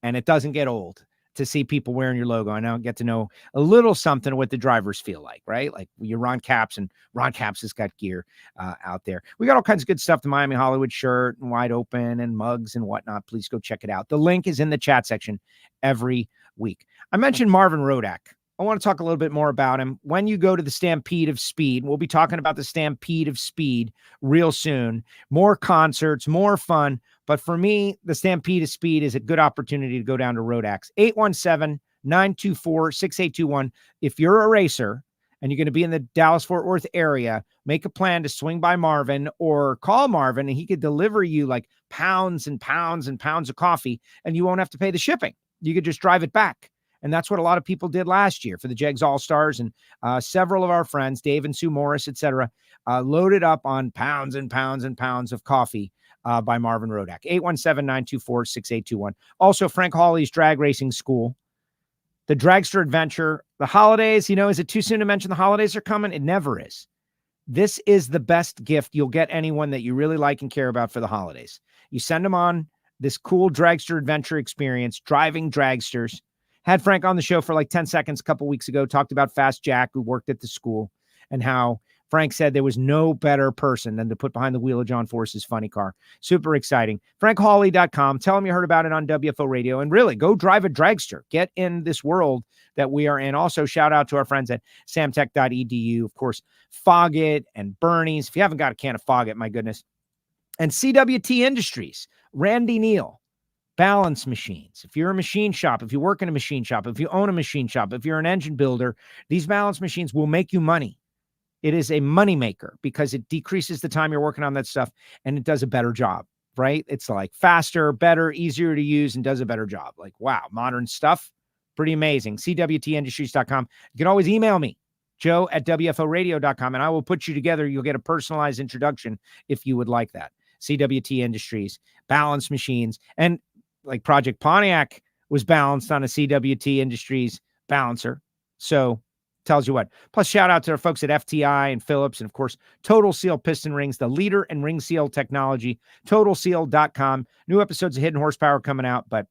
And it doesn't get old to see people wearing your logo. I now get to know a little something of what the drivers feel like, right? Like you're Ron Capps, and Ron Capps has got gear out there. We got all kinds of good stuff, the Miami Hollywood shirt and Wide Open and mugs and whatnot. Please go check it out. The link is in the chat section every week. I mentioned Marvin Rodak. I want to talk a little bit more about him. When you go to the Stampede of Speed, we'll be talking about the Stampede of Speed real soon. More concerts, more fun. But for me, the Stampede of Speed is a good opportunity to go down to Rodak's. 817-924-6821. If you're a racer and you're going to be in the Dallas-Fort Worth area, make a plan to swing by Marvin or call Marvin, and he could deliver you like pounds and pounds and pounds of coffee, and you won't have to pay the shipping. You could just drive it back. And that's what a lot of people did last year for the Jegs All-Stars. And several of our friends, Dave and Sue Morris, et cetera, loaded up on pounds and pounds and pounds of coffee by Marvin Rodak. 817-924-6821. Also, Frank Hawley's Drag Racing School, the Dragster Adventure, the holidays. Is it too soon to mention the holidays are coming? It never is. This is the best gift you'll get anyone that you really like and care about for the holidays. You send them on this cool Dragster Adventure experience, driving dragsters. Had Frank on the show for like 10 seconds a couple weeks ago, talked about Fast Jack, who worked at the school, and how Frank said there was no better person than to put behind the wheel of John Force's funny car. Super exciting. FrankHawley.com. Tell him you heard about it on WFO Radio, and really go drive a dragster. Get in this world that we are in. Also, shout out to our friends at samtech.edu. Of course, Foggett and Bernie's. If you haven't got a can of Foggett, my goodness. And CWT Industries, Randy Neal. Balance machines. If you're a machine shop, if you work in a machine shop, if you own a machine shop, if you're an engine builder, these balance machines will make you money. It is a money maker because it decreases the time you're working on that stuff and it does a better job, right? It's like faster, better, easier to use, and does a better job. Like, wow, modern stuff. Pretty amazing. CWTindustries.com. You can always email me, joe@WFOradio.com, and I will put you together. You'll get a personalized introduction if you would like that. CWT Industries, balance machines, and like Project Pontiac was balanced on a CWT Industries balancer. So tells you what. Plus, shout out to our folks at FTI and Phillips, and of course, Total Seal Piston Rings, the leader in ring seal technology, totalseal.com. New episodes of Hidden Horsepower coming out, but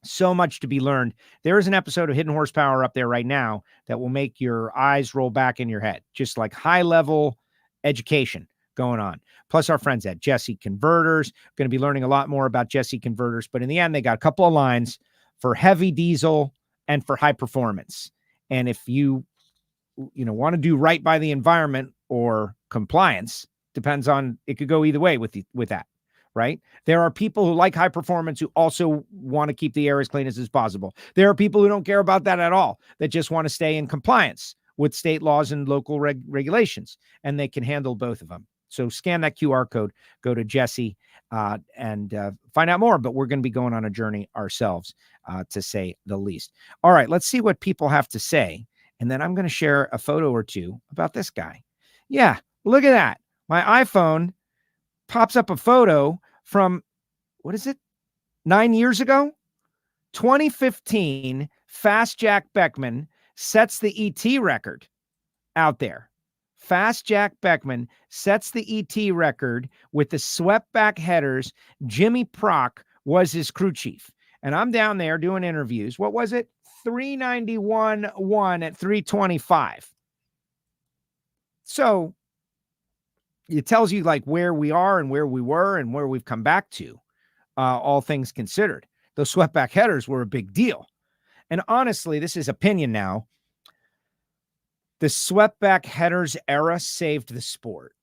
so much to be learned. There is an episode of Hidden Horsepower up there right now that will make your eyes roll back in your head. Just like high level education going on. Plus our friends at Jesse Converters. Going to be learning a lot more about Jesse Converters, but in the end, they got a couple of lines for heavy diesel and for high performance. And if you want to do right by the environment or compliance, depends on, it could go either way with that, right? There are people who like high performance who also want to keep the air as clean as possible. There are people who don't care about that at all, that just want to stay in compliance with state laws and local regulations, and they can handle both of them. So scan that QR code, go to Jesse and find out more. But we're going to be going on a journey ourselves, to say the least. All right, let's see what people have to say. And then I'm going to share a photo or two about this guy. Yeah, look at that. My iPhone pops up a photo from, 9 years ago? 2015, Fast Jack Beckman sets the ET record out there. Fast Jack Beckman sets the ET record with the swept back headers. Jimmy Prock was his crew chief. And I'm down there doing interviews. What was it? 391.1 at 325. So it tells you like where we are and where we were and where we've come back to, all things considered. Those swept back headers were a big deal. And honestly, this is opinion now. The swept back headers era saved the sport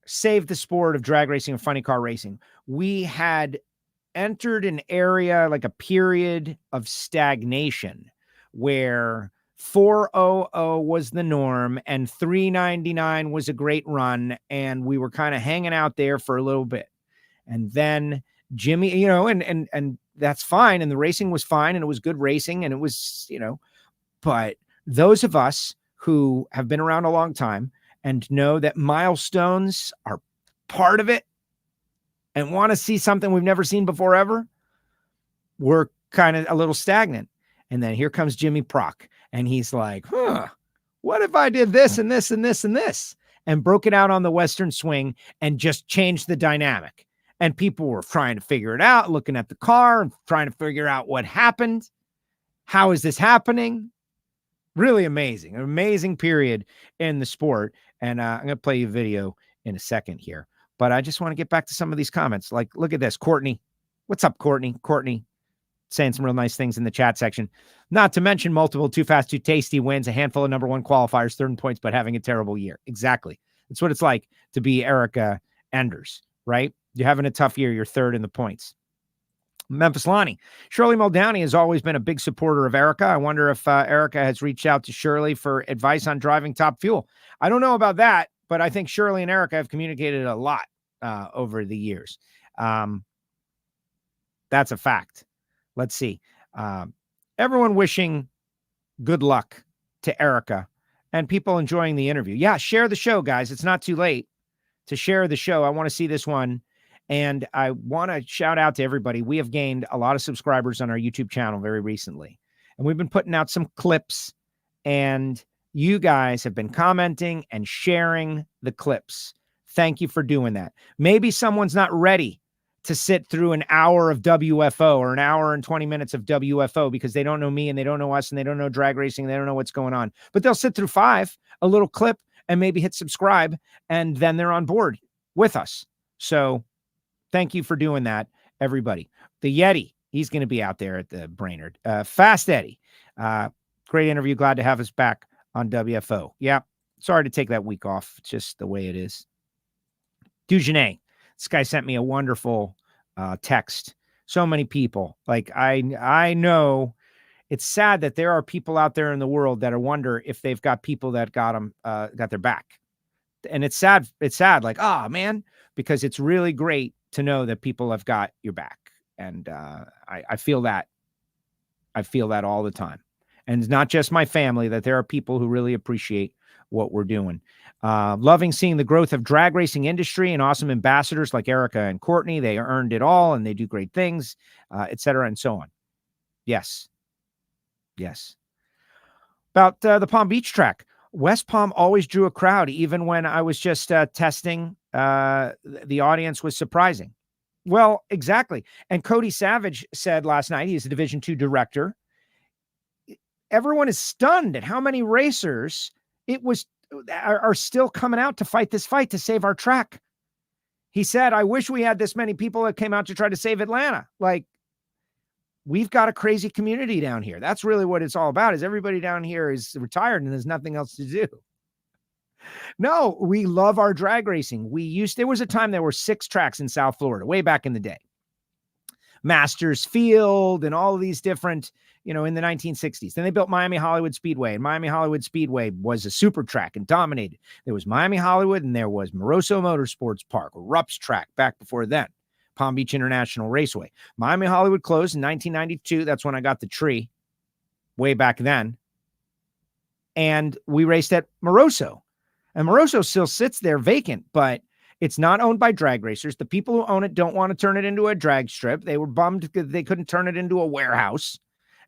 of drag racing and funny car racing. We had entered an area, like a period of stagnation, where 400 was the norm, and 399 was a great run, and we were kind of hanging out there for a little bit. And then Jimmy, and that's fine, and the racing was fine, and it was good racing, and it was, but those of us who have been around a long time and know that milestones are part of it and want to see something we've never seen before ever, we're kind of a little stagnant. And then here comes Jimmy Prock, and he's like, what if I did this and this and this and this, and broke it out on the Western swing and just changed the dynamic. And people were trying to figure it out, looking at the car and trying to figure out what happened. How is this happening? Really amazing, an amazing period in the sport. And I'm going to play you a video in a second here, but I just want to get back to some of these comments. Like, look at this, Courtney. What's up, Courtney? Courtney saying some real nice things in the chat section. Not to mention multiple Too Fast, Too Tasty wins, a handful of number one qualifiers, third in points, but having a terrible year. Exactly. That's what it's like to be Erica Enders, right? You're having a tough year. You're third in the points. Memphis Lonnie. Shirley Muldowney has always been a big supporter of Erica. I wonder if Erica has reached out to Shirley for advice on driving Top Fuel. I don't know about that, but I think Shirley and Erica have communicated a lot over the years. That's a fact. Let's see. Everyone wishing good luck to Erica and people enjoying the interview. Yeah, share the show, guys. It's not too late to share the show. I want to see this one. And I want to shout out to everybody. We have gained a lot of subscribers on our YouTube channel very recently. And we've been putting out some clips. And you guys have been commenting and sharing the clips. Thank you for doing that. Maybe someone's not ready to sit through an hour of WFO or an hour and 20 minutes of WFO because they don't know me and they don't know us and they don't know drag racing. And they don't know what's going on, but they'll sit through a little clip, and maybe hit subscribe, and then they're on board with us. So thank you for doing that, everybody. The Yeti, he's going to be out there at the Brainerd. Fast Eddie, great interview. Glad to have us back on WFO. Yeah. Sorry to take that week off. It's just the way it is. Dugenay. This guy sent me a wonderful text. So many people. Like, I know it's sad that there are people out there in the world that wonder if they've got people that got their back. And it's sad. It's sad. Like, man, because it's really great to know that people have got your back. And I feel that. I feel that all the time. And it's not just my family, that there are people who really appreciate what we're doing. Loving seeing the growth of drag racing industry and awesome ambassadors like Erica and Courtney. They earned it all and they do great things, et cetera, and so on. Yes. Yes. About the Palm Beach track. West Palm always drew a crowd, even when I was just testing. The audience was surprising. Well, exactly. And Cody Savage said last night, he's a Division II director. Everyone is stunned at how many racers are still coming out to fight this fight to save our track. He said, I wish we had this many people that came out to try to save Atlanta. Like, we've got a crazy community down here. That's really what it's all about, is everybody down here is retired and there's nothing else to do. No, we love our drag racing. There was a time there were 6 tracks in South Florida, way back in the day. Masters Field and all of these different, in the 1960s. Then they built Miami Hollywood Speedway, and Miami Hollywood Speedway was a super track and dominated. There was Miami Hollywood, and there was Moroso Motorsports Park, Rupp's track back before then, Palm Beach International Raceway. Miami Hollywood closed in 1992. That's when I got the tree, way back then. And we raced at Moroso. And Moroso still sits there vacant, but it's not owned by drag racers. The people who own it don't want to turn it into a drag strip. They were bummed because they couldn't turn it into a warehouse.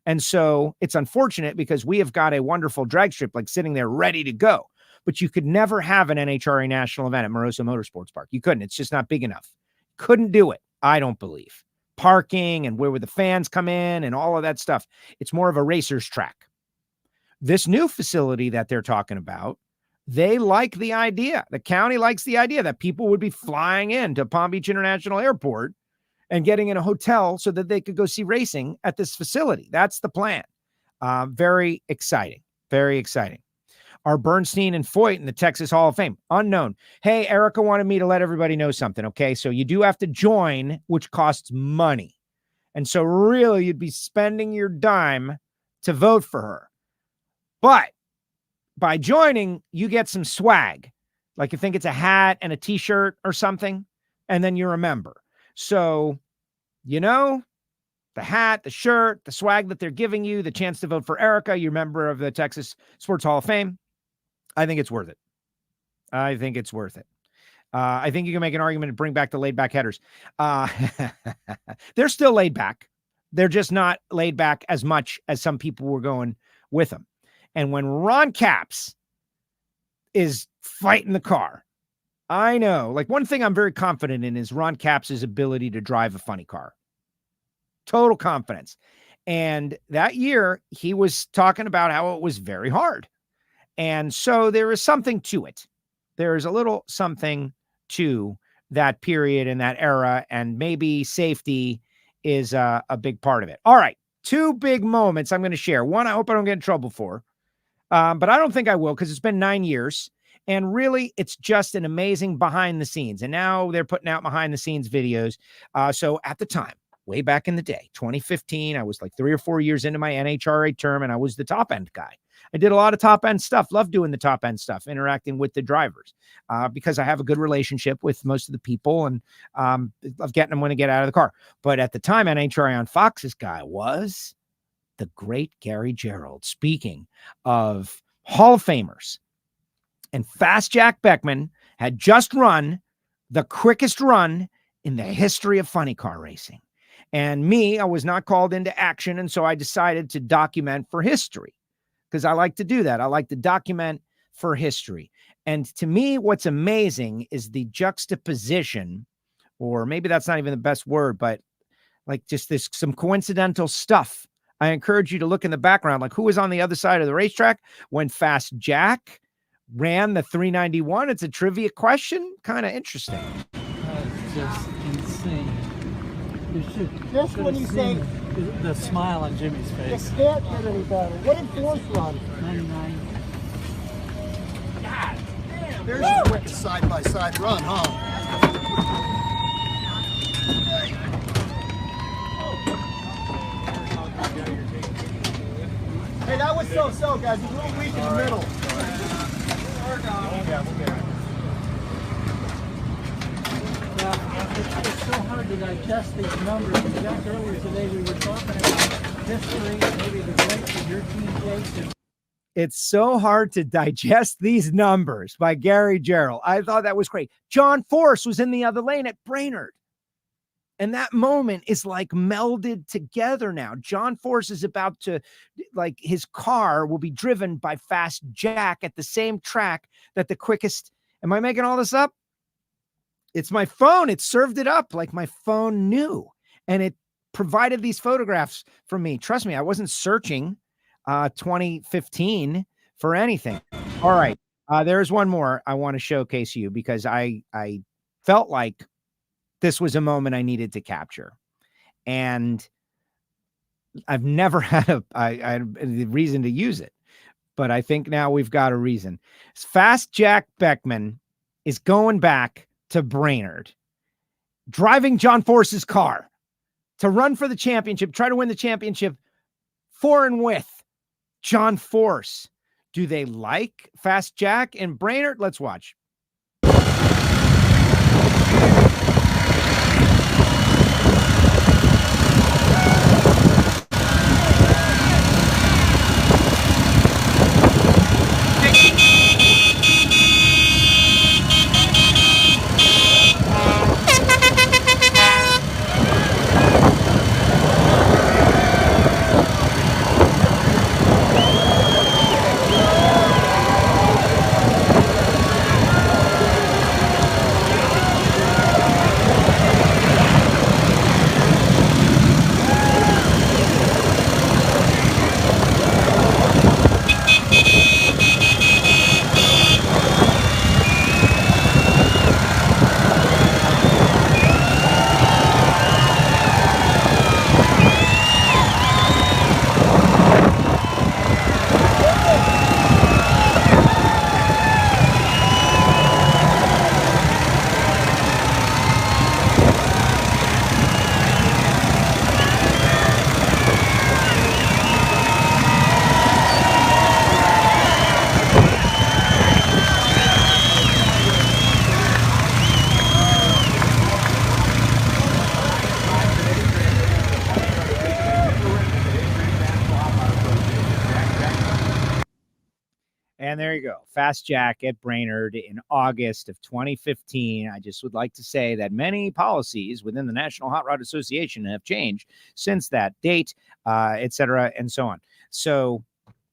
And so it's unfortunate because we have got a wonderful drag strip like sitting there ready to go. But you could never have an NHRA national event at Moroso Motorsports Park. You couldn't. It's just not big enough. Couldn't do it, I don't believe. Parking and where would the fans come in and all of that stuff. It's more of a racer's track. This new facility that they're talking about, they like the idea. The county likes the idea that people would be flying into Palm Beach International Airport and getting in a hotel so that they could go see racing at this facility. That's the plan. Very exciting. Very exciting. Are Bernstein and Foyt in the Texas Hall of Fame? Unknown. Hey, Erica wanted me to let everybody know something, okay? So you do have to join, which costs money. And so really you'd be spending your dime to vote for her. But by joining, you get some swag. Like you think it's a hat and a t-shirt or something, and then you're a member. So, the hat, the shirt, the swag that they're giving you, the chance to vote for Erica, you're a member of the Texas Sports Hall of Fame. I think it's worth it. I think it's worth it. I think you can make an argument to bring back the laid back headers. They're still laid back. They're just not laid back as much as some people were going with them. And when Ron Capps is fighting the car, I know, like, one thing I'm very confident in is Ron Capps' ability to drive a funny car. Total confidence. And that year he was talking about how it was very hard. And so there is something to it. There is a little something to that period and that era, and maybe safety is a big part of it. All right. 2 big moments I'm going to share. One, I hope I don't get in trouble for, but I don't think I will, because it's been 9 years. And really, it's just an amazing behind the scenes. And now they're putting out behind the scenes videos. So at the time, way back in the day, 2015, I was like 3 or 4 years into my NHRA term, and I was the top end guy. I did a lot of top end stuff, love doing the top end stuff, interacting with the drivers, because I have a good relationship with most of the people, and love getting them when they get out of the car. But at the time, NHRA on Fox's guy was the great Gary Gerald. Speaking of Hall of Famers, and Fast Jack Beckman had just run the quickest run in the history of funny car racing. And I was not called into action. And so I decided to document for history, because I like to do that. I like to document for history. And to me, what's amazing is the juxtaposition, or maybe that's not even the best word, but like just this, some coincidental stuff. I encourage you to look in the background, like who was on the other side of the racetrack when Fast Jack ran the 391. It's a trivia question. Kind of interesting. It's just insane. Just when you say the smile on Jimmy's face. it can't get any better. What did Force run? 99. God damn. There's the quickest side-by-side run, huh? Hey, that was so-so, guys. He's a little weak in the middle. It's so hard to digest these numbers. Just earlier today we were talking about history, maybe the greats of your team, Jason. It's so hard to digest these numbers by Gary Gerald. I thought that was great. John Force was in the other lane at Brainerd. And that moment is like melded together now. John Force is about to, like, his car will be driven by Fast Jack at the same track that the quickest. Am I making all this up? It's my phone. It served it up like my phone knew. And it provided these photographs for me. Trust me, I wasn't searching 2015 for anything. All right. There's one more I want to showcase you, because I felt like this was a moment I needed to capture. And I've never had a reason to use it, but I think now we've got a reason. Fast Jack Beckman is going back to Brainerd, driving John Force's car to run for the championship, try to win the championship for and with John Force. Do they like Fast Jack and Brainerd? Let's watch. And there you go. Fast Jack at Brainerd in August of 2015. I just would like to say that many policies within the National Hot Rod Association have changed since that date, et cetera, and so on. So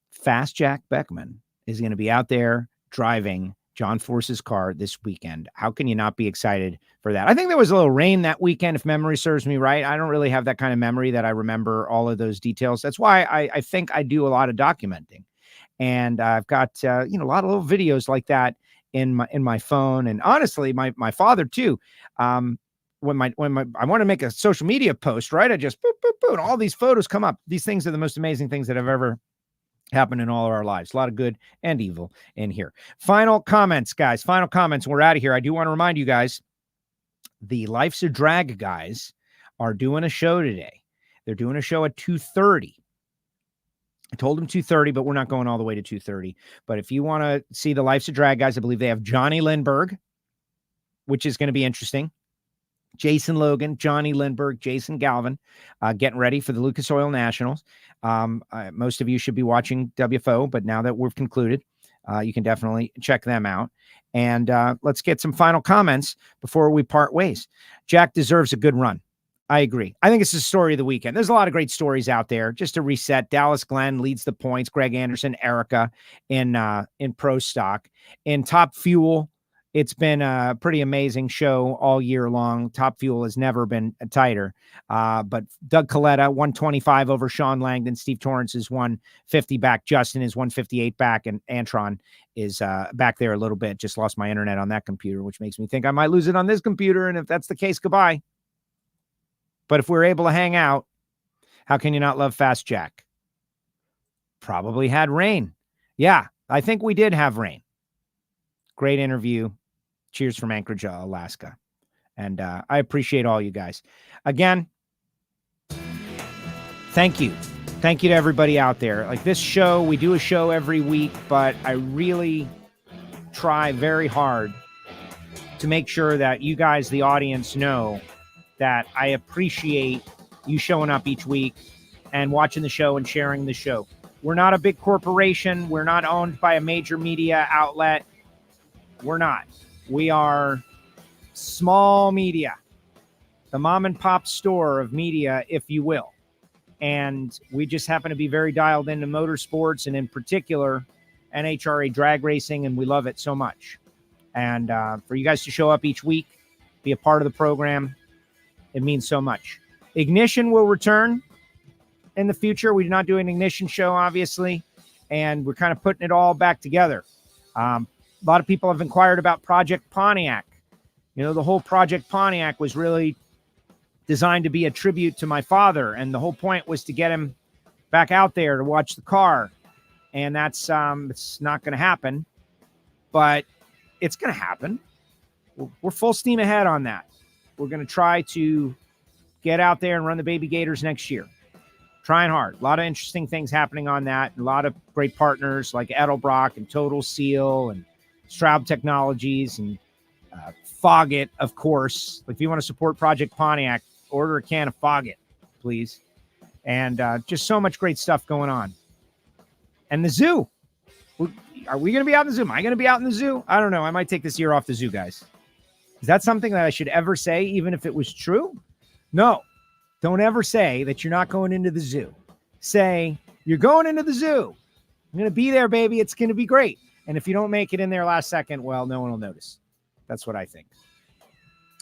Fast Jack Beckman is going to be out there driving John Force's car this weekend. How can you not be excited for that? I think there was a little rain that weekend, if memory serves me right. I don't really have that kind of memory that I remember all of those details. That's why I think I do a lot of documenting. And I've got, a lot of little videos like that in my phone. And honestly, my father too, when I want to make a social media post, right? I just boop, boop, boop, and all these photos come up. These things are the most amazing things that have ever happened in all of our lives. A lot of good and evil in here. Final comments, guys. Final comments. We're out of here. I do want to remind you guys, the Life's a Drag guys are doing a show today. They're doing a show at 2:30. I told them 2:30, but we're not going all the way to 2:30. But if you want to see the Life's a Drag guys, I believe they have Johnny Lindbergh, which is going to be interesting. Jason Logan, Johnny Lindbergh, Jason Galvin, getting ready for the Lucas Oil Nationals. Most of you should be watching WFO, but now that we've concluded, you can definitely check them out. And let's get some final comments before we part ways. Jack deserves a good run. I agree. I think it's the story of the weekend. There's a lot of great stories out there. Just to reset, Dallas Glenn leads the points. Greg Anderson, Erica in Pro Stock. In Top Fuel, it's been a pretty amazing show all year long. Top Fuel has never been tighter. But Doug Coletta, 125 over Sean Langdon. Steve Torrence is 150 back. Justin is 158 back. And Antron is back there a little bit. Just lost my internet on that computer, which makes me think I might lose it on this computer. And if that's the case, goodbye. But if we're able to hang out, how can you not love Fast Jack? Probably had rain. Yeah, I think we did have rain. Great interview. Cheers from Anchorage, Alaska. And I appreciate all you guys. Again, thank you. Thank you to everybody out there. Like this show, we do a show every week, but I really try very hard to make sure that you guys, the audience, know that I appreciate you showing up each week and watching the show and sharing the show. We're not a big corporation. We're not owned by a major media outlet. We're not. We are small media, the mom and pop store of media, if you will. And we just happen to be very dialed into motorsports and in particular NHRA Drag Racing, and we love it so much. And for you guys to show up each week, be a part of the program, it means so much. Ignition will return in the future. We do not do an Ignition show, obviously, and we're kind of putting it all back together. A lot of people have inquired about Project Pontiac. You know, the whole Project Pontiac was really designed to be a tribute to my father, and the whole point was to get him back out there to watch the car. And that's it's not going to happen, but it's going to happen. We're full steam ahead on that. We're going to try to get out there and run the Baby Gators next year. Trying hard. A lot of interesting things happening on that. A lot of great partners like Edelbrock and Total Seal and Straub Technologies and Foggett, of course. If you want to support Project Pontiac, order a can of Foggett, please. And just so much great stuff going on. And the zoo. Are we going to be out in the zoo? Am I going to be out in the zoo? I don't know. I might take this year off the zoo, guys. Is that something that I should ever say, even if it was true? No. Don't ever say that you're not going into the zoo. Say, you're going into the zoo. I'm going to be there, baby. It's going to be great. And if you don't make it in there last second, well, no one will notice. That's what I think.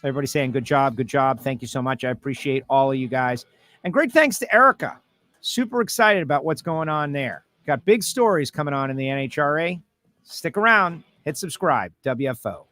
Everybody saying good job, good job. Thank you so much. I appreciate all of you guys. And great thanks to Erica. Super excited about what's going on there. Got big stories coming on in the NHRA. Stick around. Hit subscribe. WFO.